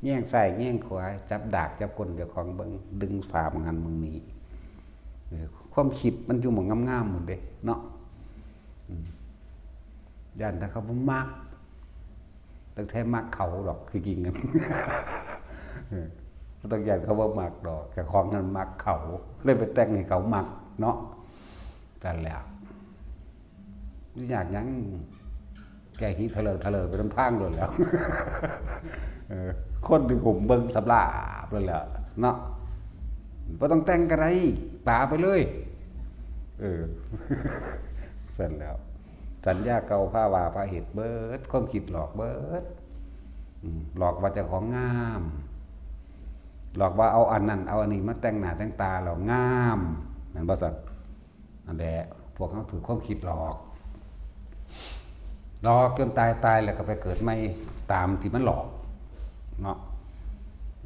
แง่งใส่แง่งขวาจับดากจับก้นเจ้าของเบิ่งดึงฝ่ามึงหันมึงนี้ ความคิดมันอยู่หมองงามๆหมดเด้เนาะย่านถ้าเขาบ่มักตั้งแต่มักเขาดอกคือจริงนะต้องย่านเขาบ่มักดอกแต่ของนั้นมักเขาเลยไปแต่งให้เขามักเนาะนั่นแหละอยากยังแกหิทะเลไปทางโดนแล้วคนที่ผมเบิ่งสับลาบเลยแหละเนาะบ่ต้องแต่งกันไรป่าไปเลยเสร็จแล้วสัญญาเก่าผ้าวาผ้าเห็ดเบิดความคิดหลอกเบิดหลอกว่าเจ้าของงามหลอกว่าเอาอันนั้นเอาอันนี้มาแต่งหน้าแต่งตาเรางามนั่นบ่ซั่นนั่นแหละพวกเขาถือความคิดหลอกจนตายแล้วก็ไปเกิดไม่ตามที่มันหลอกเนาะ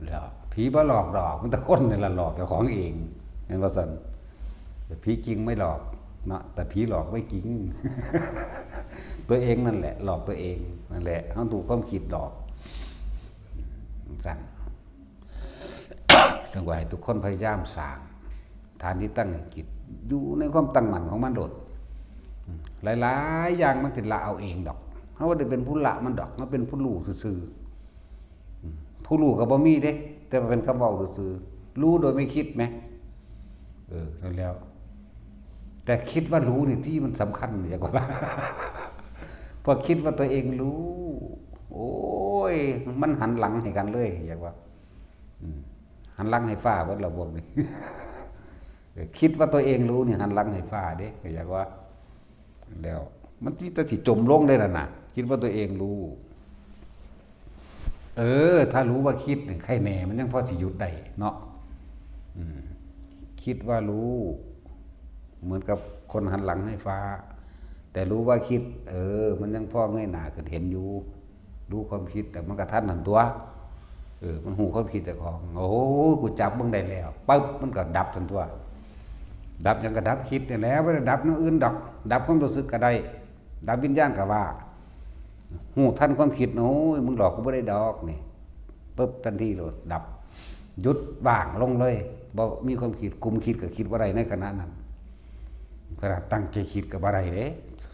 แล้วผีบ่หลอกดอกมันแต่คนนี่ล่ะหลอกเจ้าของเองเห็นบ่ซั่นแต่ผีจริงไม่หลอกเนาะแต่ผีหลอกไม่จริง ตัวเองนั่นแหละหลอกตัวเองนั่นแหละเขาถูกความคิดหลอกสั่นต้องให้ทุกคนพยายามสร้างฐานที่ตั้งจิตอยู่ในความตั้งมั่นของมันโดดหลายๆอย่างมันติดละเอาเองดอกเขาว่าได้เป็นผู้ละมันดอกมันเป็นผู้รู้ซื่อๆผู้รู้ก็บ่มีเด้แต่มันเป็นคำเว้าซื่อๆรู้โดยไม่คิดไหมนั่นแล้วแต่คิดว่ารู้นี่ที่มันสำคัญอย่างกว่าพอคิดว่าตัวเองรู้โอ้ยมันหันหลังให้กันเลยอย่างว่าหันหลังให้ฟ้าเบิดระบบนี่คิดว่าตัวเองรู้นี่หันหลังให้ฟ้าเด้อย่างว่าแล้วมันมีแต่สิจมลงได้ล่ะน่ะคิดว่าตัวเองรู้ถ้ารู้ว่าคิดนี่ใครแน่มันยังพอสิหยุดได้เนาะคิดว่ารู้เหมือนกับคนหันหลังให้ฟ้าแต่รู้ว่าคิดมันยังพ่อเงยหน้าขึ้นเห็นอยู่รู้ความคิดแต่มันกระทันหันตัวมันหูความคิดแต่ของโอ้กูจับมึงได้แล้วปึ๊บมันก็ดับทันตัวดับยังกระดับคิดนี่แหล้วไม่ได้ดับนั่นอื่นดอกดับความรู้สึกก็ได้ดับวิญญาณก็ว่าหูท่านความคิดโอ้ยมึงหลอกกูไม่ได้ดอกนี่ปึ๊บทันทีเลยดับหยุดว่างลงเลยบ่มีความคิดคุมคิดกับคิดว่าไรในขณะนั้นขณะตั้งใจคิดกับอะไรเด้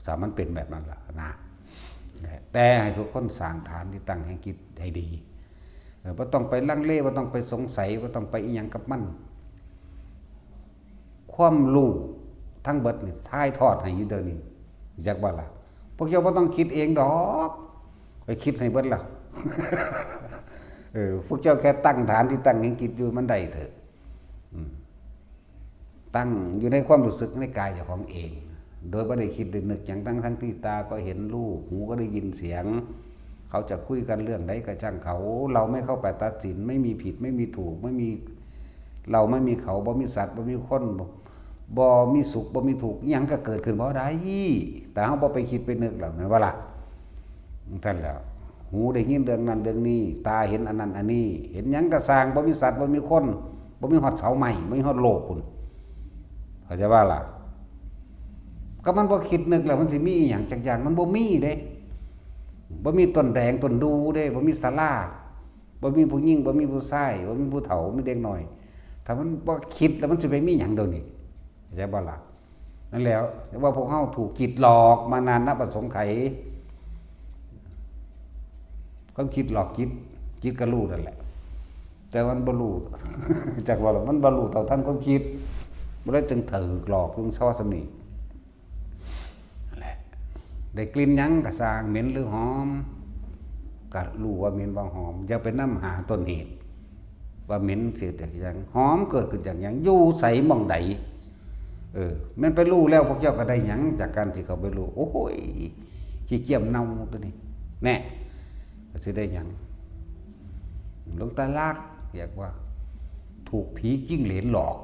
สามันเป็นแบบนั้นล่ะนะแต่ให้ทุกคนสร้างฐานที่ตั้งให้คิดให้ดีบ่ต้องไปลังเลบ่ต้องไปสงสัยบ่ต้องไปอีหยังกับมันความรู้ทั้งเบิดนี่ถ่ายทอดให้อยู่เดี๋ยวนี้จักว่าล่ะพวกเจ้าบ่ต้องคิดเองดอกไปคิดให้เบิดแล้ว พวกเจ้าแค่ตั้งฐานที่ตั้งให้คิดอยู่มันได้เถอะตั้งอยู่ในความรู้สึกในกายเจ้าของเองโดยไม่ได้คิดได้นึกอย่างทั้งที่ตาก็เห็นรูปหูก็ได้ยินเสียงเขาจะคุยกันเรื่องใดก็ช่างเขาเราไม่เข้าไปตัดสินไม่มีผิดไม่มีถูกไม่มีเราไม่มีเขาบ่มีสัตว์บ่มีคนบ่มีสุขบ่มีทุกข์อิหยังก็เกิดขึ้นบ่ได้แต่เฮาบ่ไปคิดไปนึกแล้วแม่นว่าล่ะนั่นแหละหูได้ยินเรื่องนั้นเรื่องนี้ตาเห็นอันนั้นอันนี้เห็นหยังก็สร้างบ่มีสัตว์บ่มีคนบ่มีฮอดเสาไม้บ่มีฮอดโลกพุ่นเข้าใจว่าล่ะก็มันบ่คิดนึกแล้วมันสิมีอีหยังจักอย่างมันบ่มีเด้บ่มีต้นแดงต้นดูเด้บ่มีศาลาบ่มีผู้หญิงบ่มีผู้ชายบ่มีผู้เฒ่ามีเด็กน้อยถ้ามันบ่คิดแล้วมันสิไปมีหยังเดี๋ยวนี้เข้าใจบ่ล่ะนั่นแล้วว่าพวกเฮาถูกจิตหลอกมานานนับประสงค์ไขความคิดหลอกจิตก็รู้นั่นแหละแต่มันบ่รู้ จักว่ามันบ่รู้เท่าทันความคิดบ่ได้จึงถูกหลอกจึงซ้อสำนีนั่นแหละได้กลิ่นหยังก็สร้างเหม็นหรือหอมก็รู้ว่าเหม็นว่าหอมอย่าไปนำหาต้นเหตุว่าเหม็นเกิดจากหยังหอมเกิดขึ้นจากหยังอยู่ไสหม่องใดมันไปรู้แล้วพวกเจ้าก็ได้หยังจากการที่เขาไปรู้โอ้ยขี้เกียจเน่าตัวนี้แน่ก็สิได้หยังหลวงตาลักเรียกว่าถูกผีจิ้งเหลนหลอก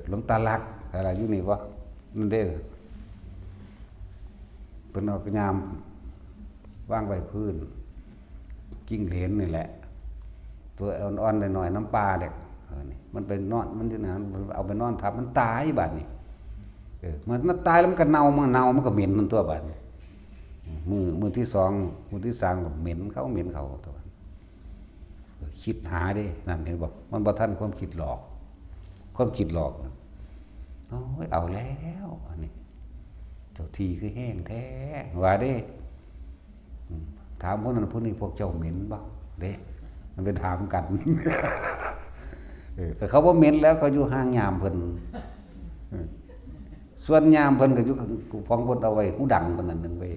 หลวงตาลักอะไรอยู่นี่วะนั่นเด้อเพิ่นเอากระยามวางไว้พื้นจิ้งเหลนนี่แหละตัวอ่อนๆหน่อยๆน้ำปลาเด็กนี่มันไปนอนมันที่นั่นเอาไปนอนทับมันตายบาดนี้มันตายแล้วมันก็เน่ามันก็เหม็นมันตัวบาดนี้มือที่สองมือที่สามก็เหม็นเขาตัวคิดหาดินั่นเห็นบอกมันบ่ทันความคิดหลอกค ความคิดหลอกโอ้ยเอาแล้วอันนี้เจ้าทีคือแห้งแท้ว่าเด้ถามพวกนั้นพวกนี้พวกเจ้าเหม็นบ่เด้มันเป็นถามกันแต่เขาบ่เหม็นแล้วเขาอยู่ห่างยามเพิ่นส่วนยามเพิ่นก็อยู่ฟังเพิ่นเอาไว้หูดังคนนั้นนึงไว้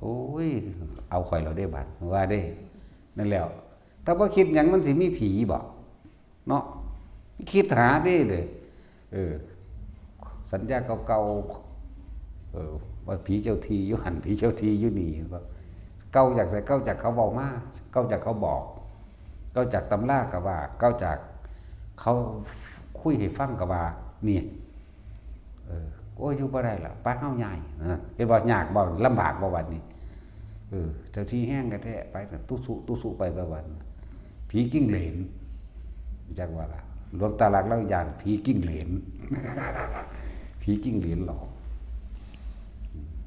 โอ้ยเอาข่อยเราได้บัดว่าเด้นั่นแล้วถ้าบ่คิดหยังมันสิมีผีบ่เนาะคิดหาดิเด้สัญญาเก่าๆว่าผีเจ้าทีอยู่หันผีเจ้าทีอยู่นี่ก็เก่าจากใส่เก่าจากเขาบอกมาเก่าจากเขาบอกเก่าจากตำราก็ว่าเก่าจากเขาคุยให้ฟังก็ว่านี่โอ้ยอยู่บ่ได้ล่ะป้าเฮาใหญ่นะเฮ็ดบ่ยากบ่ลำบากบ่วันนี้เจ้าที่แห้งแท้ๆไปตุสุไปตะวันผีกิ้งเหลนจักว่าล่ะหลวงตาหลักเล่าย่านผีกิ้งเหลนผีกิ้งเหลนหลอก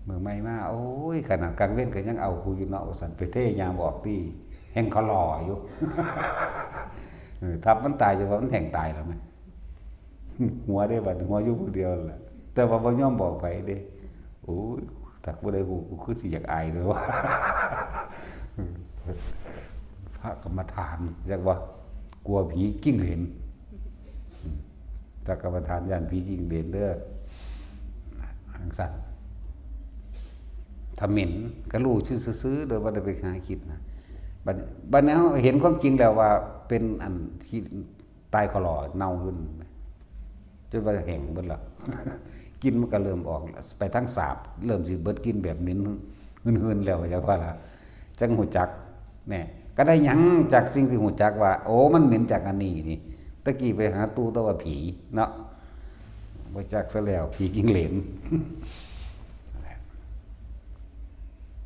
เมื่อไม่มาโอ้ยขนาดกลางเว้นก็ยังเอากูอยู่เนาะสั่นไปเทยามบอกที่แห่งเขาหล่ออยู่ทับมันตายจนว่ามันแห่งตายแล้วมั้ยหัวได้บัดหัวอยู่ผู้เดียวแหละแต่ว่าบ่ยอมบอกไปเด้โอ้ยถ้าบ่ได้กูคือสิอยากอายเลยว่าพระกรรมฐานจักว่ากลัวผีกิ้งเหลนถ้ากรรมฐานย่านผีกิ้งเหลนเด้อหังสั่นถ้าเหม็นก็รู้ซื่อๆโดยบ่ได้ไปหาคิดนะบัดนี้เห็นความจริงแล้วว่าเป็นอันที่ตายคลอเน่าขึ้นจนว่าแห้งเบิดแล้วกินมันก็เริ่มออกไปทั้งสาบเริ่มสิเบิดกินแบบนี้หืนๆแล้วจังว่าล่ะจังหูจักแน่ก็ได้หยังจากสิ่งที่หูจักว่าโอ้มันเหม็นจากอันนี้นี่ตะกี้ไปหาตู้ตะว่าผีเนาะบ่จักซะแล้วผีกิ้งเหลน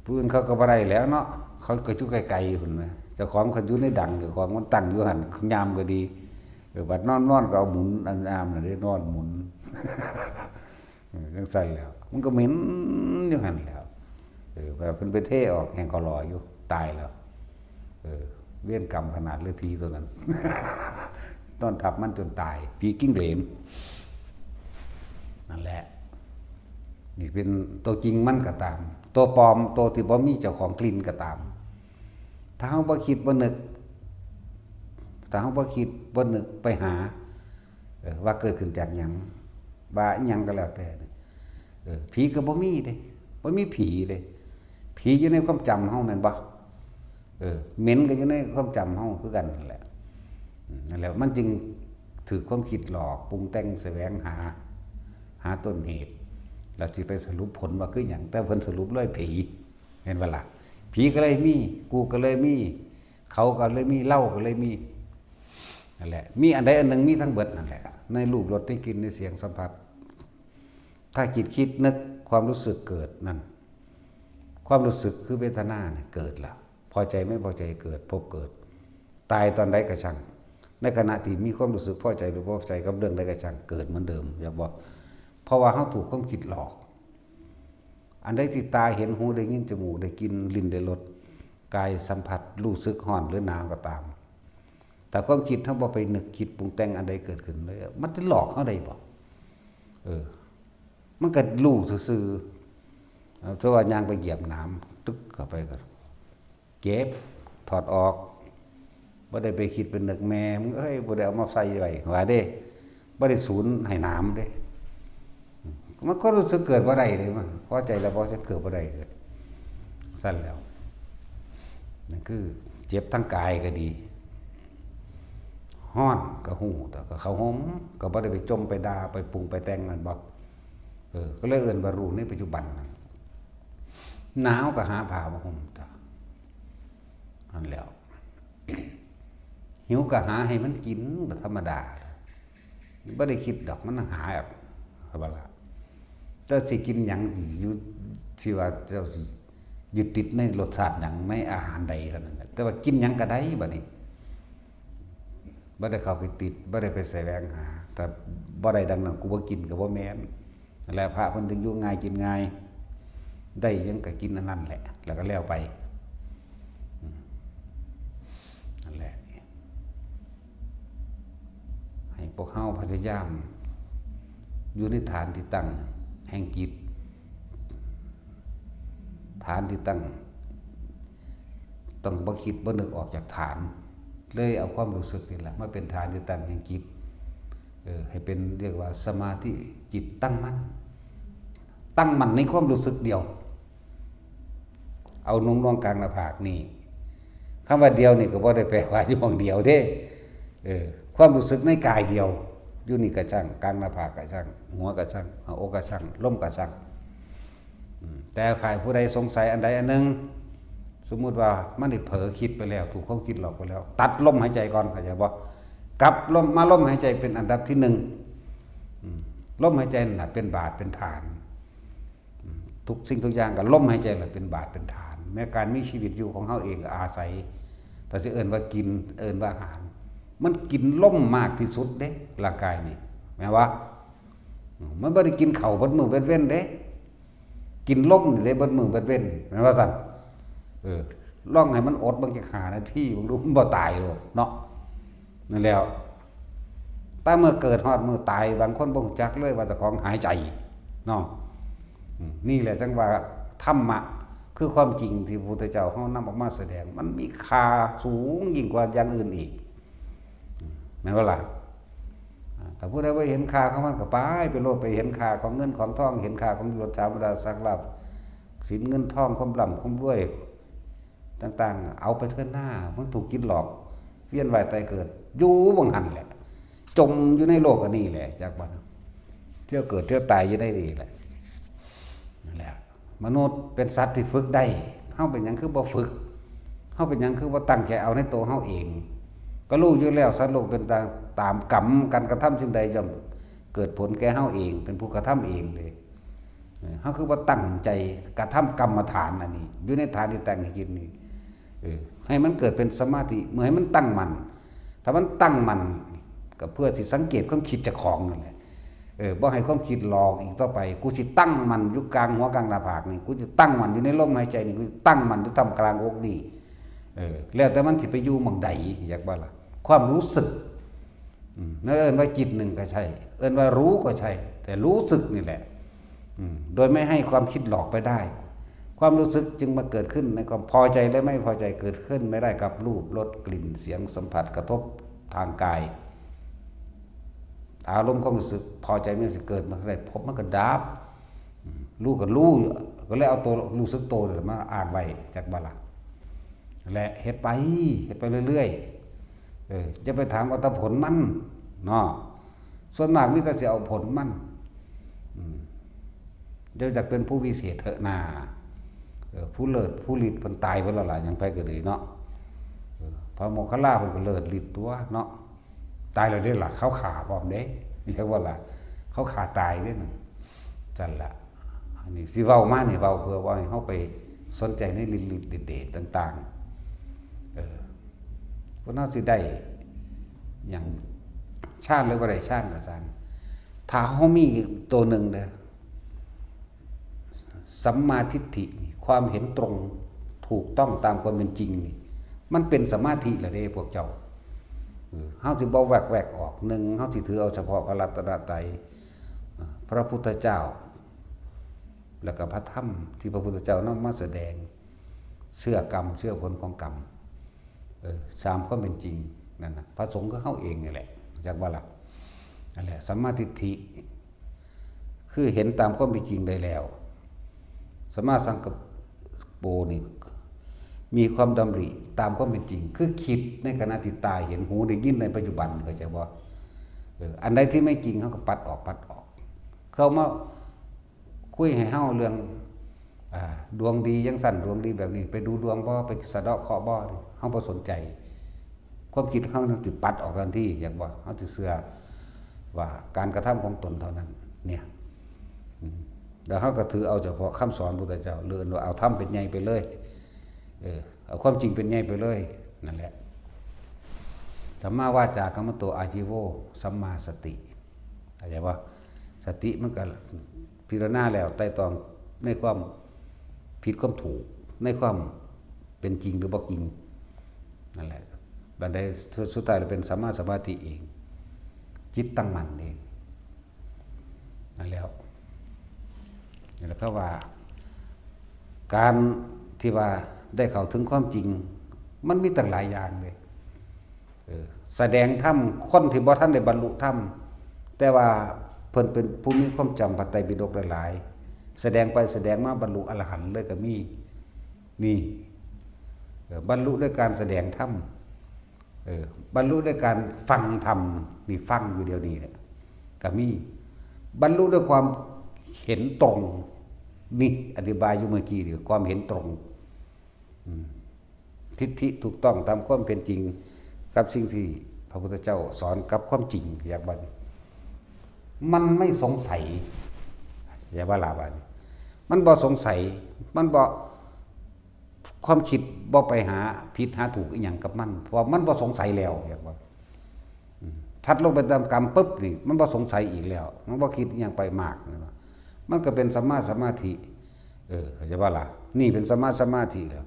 ปืนเขาก็บ่ได้แล้วเนาะเขาก็อยู่ไกลๆพุ่นน่ะเจ้าของเขาอยู่ในดังเจ้าของมันตั้งอยู่หั่นยามก็ดีบัดนอนก็เอาหมุนอันอามน่ะได้นอนหมุนจังซั่นแล้วมันก็เหม็นอยู่หั่นแล้วแบบเพิ่นไปเทออกแห่งก็รออยู่ตายแล้วเวียนกรรมขนาดเลยผีตัวนั้นต้อนทับมันจนตายผีกิ้งเหลนนั่นแหละนี่เป็นตัวจริงมันก็ตามตัวปลอมตัวที่บ่มีเจ้าของกลิ่นก็ตามถ้าเฮาบ่คิดบ่นึกถ้าเฮาบ่คิดบ่นึกไปหาว่าเกิดขึ้นจากหยังว่าอีหยังก็แล้วแต่ผีก็บ่มีเด้บ่มีผีเด้ผีอยู่ในความจำเฮาแม่นบ่เหม็นก็อยู่ในความจำเฮาคือกันนั่นแหละนั่นแหละมันจึงถือความคิดหลอกปรุงแต่งแสวงหาต้นเหตุแล้วสิไปสรุปผลว่าคือหยังแต่เพิ่นสรุปเลยผีเห็นบ่ล่ะผีก็เลยมีกูก็เลยมีเขาก็เลยมีเล่าก็เลยมีนั่นแหละมีอันใดอันหนึ่งมีทั้งเบิดนั่นแหละในรูปรสได้กลิ่นในเสียงสัมผัสถ้าจิตคิดนึกความรู้สึกเกิดนั่นความรู้สึกคือเวทนาเนี่ยเกิดแล้วพอใจไม่พอใจเกิดพบเกิดตายตอนใดก็ช่างในขณะที่มีความรู้สึกพอใจหรือพอใจกับเรื่องใดก็ช่างเกิดเหมือนเดิมอย่าบอกเพราะว่าเฮาถูกความคิดหลอกอันใดที่ตาเห็นหูได้ยินจมูกได้กินลิ้นได้รสกายสัมผัสรู้สึกร้อนหรือหนาวก็ตามแต่ความคิดถ้าบ่ไปนึกคิดปรุงแต่งอันใดเกิดขึ้นเลยมันจะหลอกเฮาได้บ่มันก็รู้ซื่อๆเพราะว่ายางไปเหยียบน้ำตึกเข้าไปก็เก็บถอดออกบ่ได้ไปคิดเป็นนึกแม่มึงบ่ได้เอามาใส่ไว้ว่าเด้บ่ได้สูญให้น้ำเด้มันก็รู้สึกเกิดบ่ได้เลยมันพอใจแล้วพอจะเกิดบ่ได้เลยสั่นแล้วนั่นคือเจ็บทั้งกายก็ดีฮ้อนก็หูแต่ก็เขาห่มก็บ่ได้ไปจมไปด่าไปปรุงไปแต่งมันบ่ก็เลยเอิ้นว่ารู้ในปัจจุบันนั้นหนาวก็หาผ้ามาห่มตานั่นแล้วหิวก็หาให้มันกินก็ธรรมดาบ่ได้คิดดอกมันหาแบบว่าล่ะแต่สิกินหยังอยู่ที่ว่าเจ้าสิยึดติดในรสชาติหยังในอาหารใดเท่านั้นแต่ว่ากินหยังก็ได้บัดนี้บ่ได้เข้าไปติดบ่ได้ไปแสวงหาแต่บ่ได้ดังนั้นกูบ่กินก็บ่แม่นนั่นแหละพระเพิ่นถึงอยู่ง่ายกินง่ายได้ยังก็กินอันนั้นแหละแล้วก็แล้วไปนั่นแหละให้ พวกเฮาพยายามอยู่ในฐานที่ตั้งแห่งจิตฐานที่ตั้งต้องบ่คิดบ่นึกออกจากฐานเลยเอาความรู้สึกนี่แหละมาเป็นฐานที่ตั้งแห่งจิตให้เป็นเรียกว่าสมาธิจิตตั้งมั่นในความรู้สึกเดียวเอานุ่งกลางหน้าผากนี่คำว่าเดียวนี่ก็บ่ได้แปลว่าอยู่ของเดียวเด้ความรู้สึกในกายเดียวอยู่นี่ก็ช่างกลางหน้าผากก็ช่างหัวก็ช่างอกก็ช่างลมก็ช่างแต่ใครผู้ใดสงสัยอันใดอันหนึ่งสมมุติว่ามันได้เผลอคิดไปแล้วถูกความคิดหลอกไปแล้วตัดลมหายใจก่อนเข้าใจบ่กลับลมมาลมหายใจเป็นอันดับที่1ลมหายใจน่ะเป็นบาทเป็นฐานทุกสิ่งทุกอย่างกับลมหายใจน่ะเป็นบาทเป็นฐานแม้การมีชีวิตอยู่ของเฮาเองก็อาศัยแต่สิเอิ้นว่ากินเอิ้นว่าอาหารมันกินลมมากที่สุดเด้ร่างกายนี่แม้ว่ามันบ่ได้กินข้าวเบิดมื้อเบิดเว้นเด้กินลมนี่ได้เบิดมื้อเบิดเว้นแม่นว่าซั่นลองให้มันอดบางจัก5 นาทีบ่รู้มันบ่ตายหรอกเนาะนั่นแล้วแต่เมื่อเกิดฮอดมื้อตายบางคนบ่รู้จักเลยว่าเจ้าของหายใจเนาะนี่แหละจังว่าธรรมะคือความจริงที่พระพุทธเจ้าเฮานำออกมาแสดงมันมีค่าสูงยิ่งกว่าอย่างอื่นอีกแม่นบ่ล่ะถ้าผู้ใดบ่เห็นค่าของมันก็ไปโลดไปเห็นค่าของเงินของทองเห็นค่าของยศถาบรรดาศักดิ์ลาภสินเงินทองความร่ำความรวยต่างๆเอาไปเถิดหน้ามันถูกกินหลอกเวียนว่ายตายเกิดอยู่บ่หันแหละจมอยู่ในโลกอันนี้แหละจากบัดเที่ยวเกิดเที่ยวตายอยู่ได้ดีแหละนั่นแหละมนุษย์เป็นสัตว์ที่ฝึกได้เฮาเป็นหยังคือบ่ฝึกเฮาเป็นหยังคือบ่ตั้งใจเอาในตัวเฮาเองก็รู้อยู่แล้วสัตว์โลกเป็นตามกรรมการกระทำสิ่งใดย่อมเกิดผลแก่เฮาเองเป็นผู้กระทำเองเลยเฮาคือบ่ตั้งใจกระทำกรรมฐานอันนี้อยู่ในฐานที่ตั้งให้จิตนี่ให้มันเกิดเป็นสมาธิเมื่อให้มันตั้งมั่นถ้ามันตั้งมั่นก็เพื่อสิสังเกตความคิดเจ้าของนั่นแหละบ่ให้ความคิดหลอกอีกต่อไปกูสิตั้งมั่นอยู่กลางหัวกลางหน้าผากนี่กูจะตั้งมั่นอยู่ในลมหายใจนี่กูตั้งมั่นอยู่ท่ามกลางอกนี่แล้วแต่มันสิไปอยู่หม้องใดอยากว่าล่ะความรู้สึกนั่นเอิ้นว่าจิตหนึ่งก็ใช่เอิ้นว่ารู้ก็ใช่แต่รู้สึกนี่แหละโดยไม่ให้ความคิดหลอกไปได้ความรู้สึกจึงมาเกิดขึ้นในความพอใจและไม่พอใจเกิดขึ้นไม่ได้กับรูปรสกลิ่นเสียงสัมผัสกระทบทางกายอารมณ์ความรู้สึกพอใจไม่เกิดมาได้พบมันก็ดับรู้ก็รู้ก็เลยเอาตัวรู้สึกโตมาอ่านไว้จากบาละและเฮ็ดไปเรื่อยๆจะไปถามว่าแต่ผลมันเนาะส่วนมากมีแต่สิเอาผลมันเดี๋ยวจะเป็นผู้วิเศษเถอะนาผู้เลิศผู้ฤทธิ์เพิ่นตายไปแล้วล่ะยังไปก็เลยเนาะพระโมคคัลลาเพิ่นก็เลิศฤทธิ์ตัวเนาะตายแล้วเด้ล่ะเขาขาพร้อมเด้เรียกว่าล่ะเขาขาตายเด้นั่นจั่นล่ะอันนี้สิเว้ามานี่เว้าเพื่อว่าให้เฮาไปสนใจในฤทธิ์เดชต่างๆพวกเฮาสิได้อย่างชาติหรือบ่ได้ชาติก็ซั่นถ้าเฮามีตัวหนึ่งเด้อสัมมาทิฏฐิความเห็นตรงถูกต้องตามความเป็นจริงนี่มันเป็นสมาธิแหละเด้พวกเจ้าเฮาสิบ่แวกออกหนึ่งเฮาสิถือเอาเฉพาะพระรัตนตรัยพระพุทธเจ้าแล้วก็พระธรรมที่พระพุทธเจ้านำมาแสดงเชื่อกรรมเชื่อผลของกรรมตามความเป็นจริงนั่นน่ะพระสงฆ์ก็เฮาเองนี่แหละจักว่าล่ะนั่นแหละสัมมาทิฏฐิคือเห็นตามความเป็นจริงได้แล้วสัมมาสังกัปโปนี่มีความดำริตามความเป็นจริงคือคิดในขณะที่ตายเห็นหูได้ยินในปัจจุบันเข้าใจบ่อันใดที่ไม่จริงเขาก็ปัดออกเขามาคุยให้เฮาเรื่องดวงดีจังสั่นดวงดีแบบนี้ไปดูดวงบ่ไปสะเดาะเคราะห์บ่เฮาบ่สนใจความคิดเฮาสิปัดออกทันทีอยากว่าเฮาสิเชื่อว่าการกระทำของตนเท่านั้นเนี่ยแล้วเขาก็ถือเอาเฉพาะคำสอนพุทธเจ้าเลื่อนว่าเอาธรรมเป็นใหญ่ไปเลยเอาความจริงเป็นใหญ่ไปเลยนั่นแหละสัมมาวาจากัมมโตอาชีโวสัมมาสติเข้าใจว่าสติมันก็พิจารณาแล้วไต่ตองในความผิดความถูกในความเป็นจริงหรือบ่จริงนั่นแหละบัดใดสุดท้ายเราเป็นสัมมาสมาธิเอง จิตตั้งมั่นเองนั่นแล้วนี่แหละก็ว่าการที่ว่าได้เข้าถึงความจริงมันมีตั้งหลายอย่างเลยแสดงธรรมคนที่บ่ทันได้บรรลุธรรมแต่ว่าเพิ่นเป็นผู้มีความจำพระไตรปิฎกหลายๆแสดงไปแสดงมาบรรลุอรหันต์เลยก็มีนี่บรรลุด้วยการแสดงธรรมบรรลุด้วยการฟังธรรมนี่ฟังอยู่เดียวนี้แหละก็มีบรรลุด้วยความเห็นตรงนี่อธิบายอยู่เมื่อกี้นี่ความเห็นตรงทิฏฐิถูกต้องตามความเป็นจริงกับสิ่งที่พระพุทธเจ้าสอนกับความจริงอย่างบัดมันไม่สงสัยอย่าว่าลาบัดมันบ่สงสัยมันบ่ความคิดบ่ไปหาผิดหาถูกอีหยังกับมันเพราะมันบ่สงสัยแล้วอย่างว่าทัดลงไปตามกรรมปุ๊บนี่มันบ่สงสัยอีกแล้วมันบ่คิดอีหยังไปมากมันก็เป็นสัมมาสมาธิอย่าว่าล่ะนี่เป็นสัมมาสมาธิแล้ว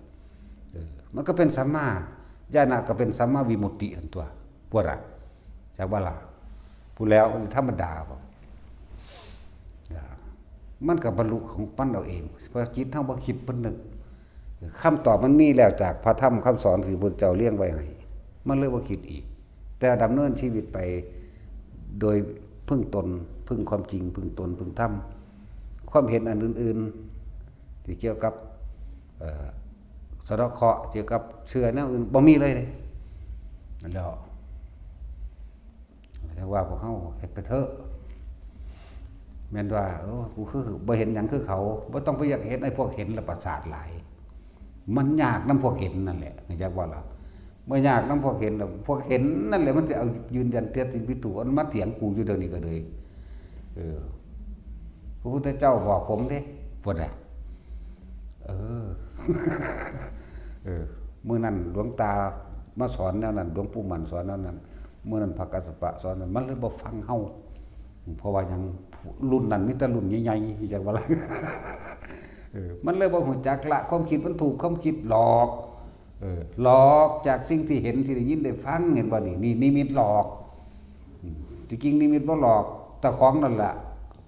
มันก็เป็นสัมมาญาณก็เป็นสัมมาวิมุตติอันตัวพวกเราจากว่าล่ะพูดแล้วมันธรรมดาบ่มันก็บรรลุของปั้นเราเองเพราะจิตเฮาบ่คิดบ่นึกคำตอบมันมีแล้วจากพระธรรมคำสอนที่พระพุทธเจ้าเลี้ยงไว้ให้มันเลยบ่คิดอีกแต่ดำเนินชีวิตไปโดยพึ่งตนพึ่งความจริงพึ่งตนพึ่งธรรมความเห็นอันอื่นๆที่เกี่ยวกับสะเดาะเคราะห์เกี่ยวกับเชื่อแนวอื่นบ่มีเลยนั่นแล้วแต่ว่าพวกเขาเฮ็ดไปเถอะแม่นว่ากูคือบ่เห็นหยังคือเขาบ่ต้องไปอยากเห็นไอ้พวกเห็นแล้วประสาทหลายมันยากนำพวกเห็นนั่นแหละเข้าใจว่าล่ะเมื่อยากนำพวกเห็นแล้วพวกเห็นนั่นแหละมันจะเอายืนยันเท็จจริงพิสูจน์มันมาเถียงกูอยู่เดี๋ยวนี้ก็เลยพระพุทธเจ้าบอกผมเด้พุ่นน่ะเมื่อนั้นหลวงตามาสอนแนวนั้นหลวงปู่มั่นสอนแนวนั้นเมื่อนั้นพระกัสสปะสอนนั้นมันเลยบ่ฟังเฮาเพราะว่ายังรุ่นนั้นมีแต่รุ่นใหญ่ๆจังว่าล่ะมันเลยบ่ฮู้จักละความคิดมันถูกความคิดหลอกหลอกจากสิ่งที่เห็นที่ได้ยินได้ฟังเห็นบ่นี่นิมิตหลอกจริงๆนิมิตบ่หลอกแต่ของนั่นแหละ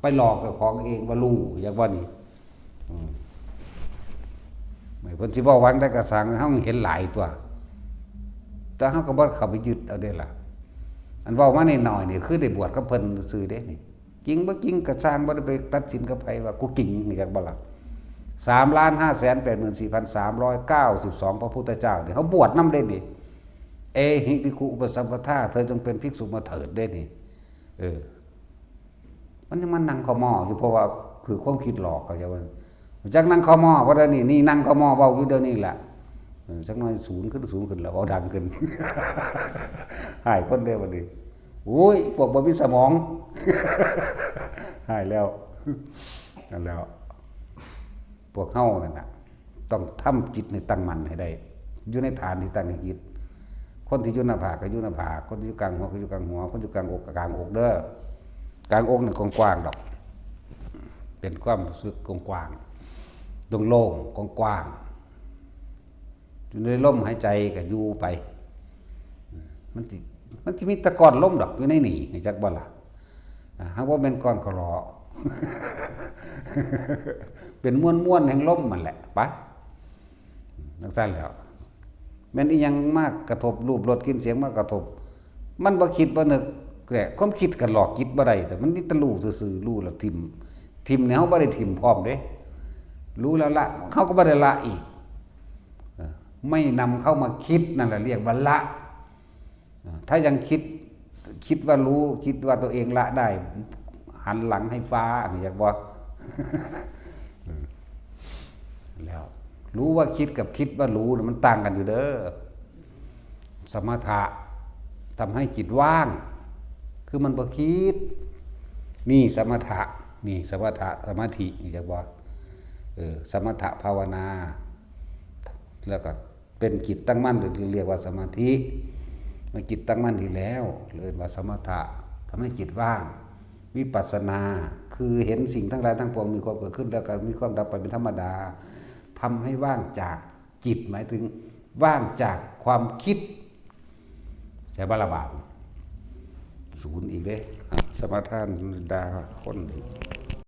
ไปหลอกกับของเองว่ารู้อย่างว่านี่ไม่เพิ่นสิเว้าหวังได้ก็สร้างเฮาเห็นหลายตัวแต่เฮาก็บ่เข้าไปยึดเอาได้ล่ะอันเว้ามาน้อยๆนี่คือได้บวชกับเพิ่นซื่อเด้นี่จริงบ่จริงก็สร้างบ่ได้ไปตัดสินกับไผว่ากูจริงอยากบ่ล่ะ3,584,392 พระพุทธเจ้านี่เขาบวชนำได้นี่เอหิภิกขุอุปสัมปทาเธอจงเป็นภิกษุมาเถิดได้นี่มันยังมันนั่งขมออยู่เพราะว่าคือความคิดหลอกเขาจะว่าจักนั่งขมอว่าเดี๋ยวนี้นั่งขมอเว้าอยู่เดี๋ยวนี้แหละสักหน่อยสูงขึ้นแล้วเอาดังขึ้นหายคนเดียวบัดนี้โอ้ยพวกบ่มีสมองหายแล้วนั่นแล้วพวกเฮานั่นน่ะต้องทำจิตให้ตั้งมั่นให้ได้อยู่ในฐานที่ตั้งให้จิตคนที่อยู่หน้าผากก็อยู่หน้าผากคนที่อยู่กลางหัวก็อยู่กลางหัวคนที่อยู่กลางอกก็กลางอกเด้อกลางอกนี่กว้างๆดอกเป็นความรู้สึกกว้างๆโล่งๆกว้างๆอยู่ในลมหายใจก็อยู่ไปมันสิมีตะกอนลมดอกอยู่ในนี่ให้จักบ่ล่ะหากว่าเป็นก้อนขลอเป็นม้วนๆแห่งลมมันแหละไปจังซั่นแล้วแม่นอีหยังมากกระทบรูปรสกลิ่นเสียงมากกระทบมันบ่คิดบ่นึกแหละความคิดก็หลอกจิตบ่ได้แต่มันนี่ตะรู้ซื่อๆรู้แล้วทิ่มเนี่ยเฮาบ่ได้ทิ่มพร้อมเด้รู้แล้วละเขาก็บ่ได้ละอีกไม่นำเข้ามาคิดนั่นแหละเรียกว่าละถ้ายังคิดว่ารู้คิดว่าตัวเองละได้หันหลังให้ฟ้าอยากบ่แล้วรู้ว่าคิดกับคิดว่ารู้มันต่างกันอยู่เด้อสมถะทำให้จิตว่างคือมันบ่คิดนี่สมถะนี่สมถะสมาธิอยากบ่สมถะภาวนาแล้วก็เป็นจิตตั้งมั่นหรือเรียกว่าสมาธิมันจิตตั้งมั่นที่แล้วเรียกว่าสมถะทำให้จิตว่างวิปัสสนาคือเห็นสิ่งทั้งหลายทั้งปวงมีความเกิดขึ้นแล้วก็มีความดับไปเป็นธรรมดาทำให้ว่างจากจิตหมายถึงว่างจากความคิดใช่บาลบาท ศูนย์อีกเด้สมาทานดาคนอีก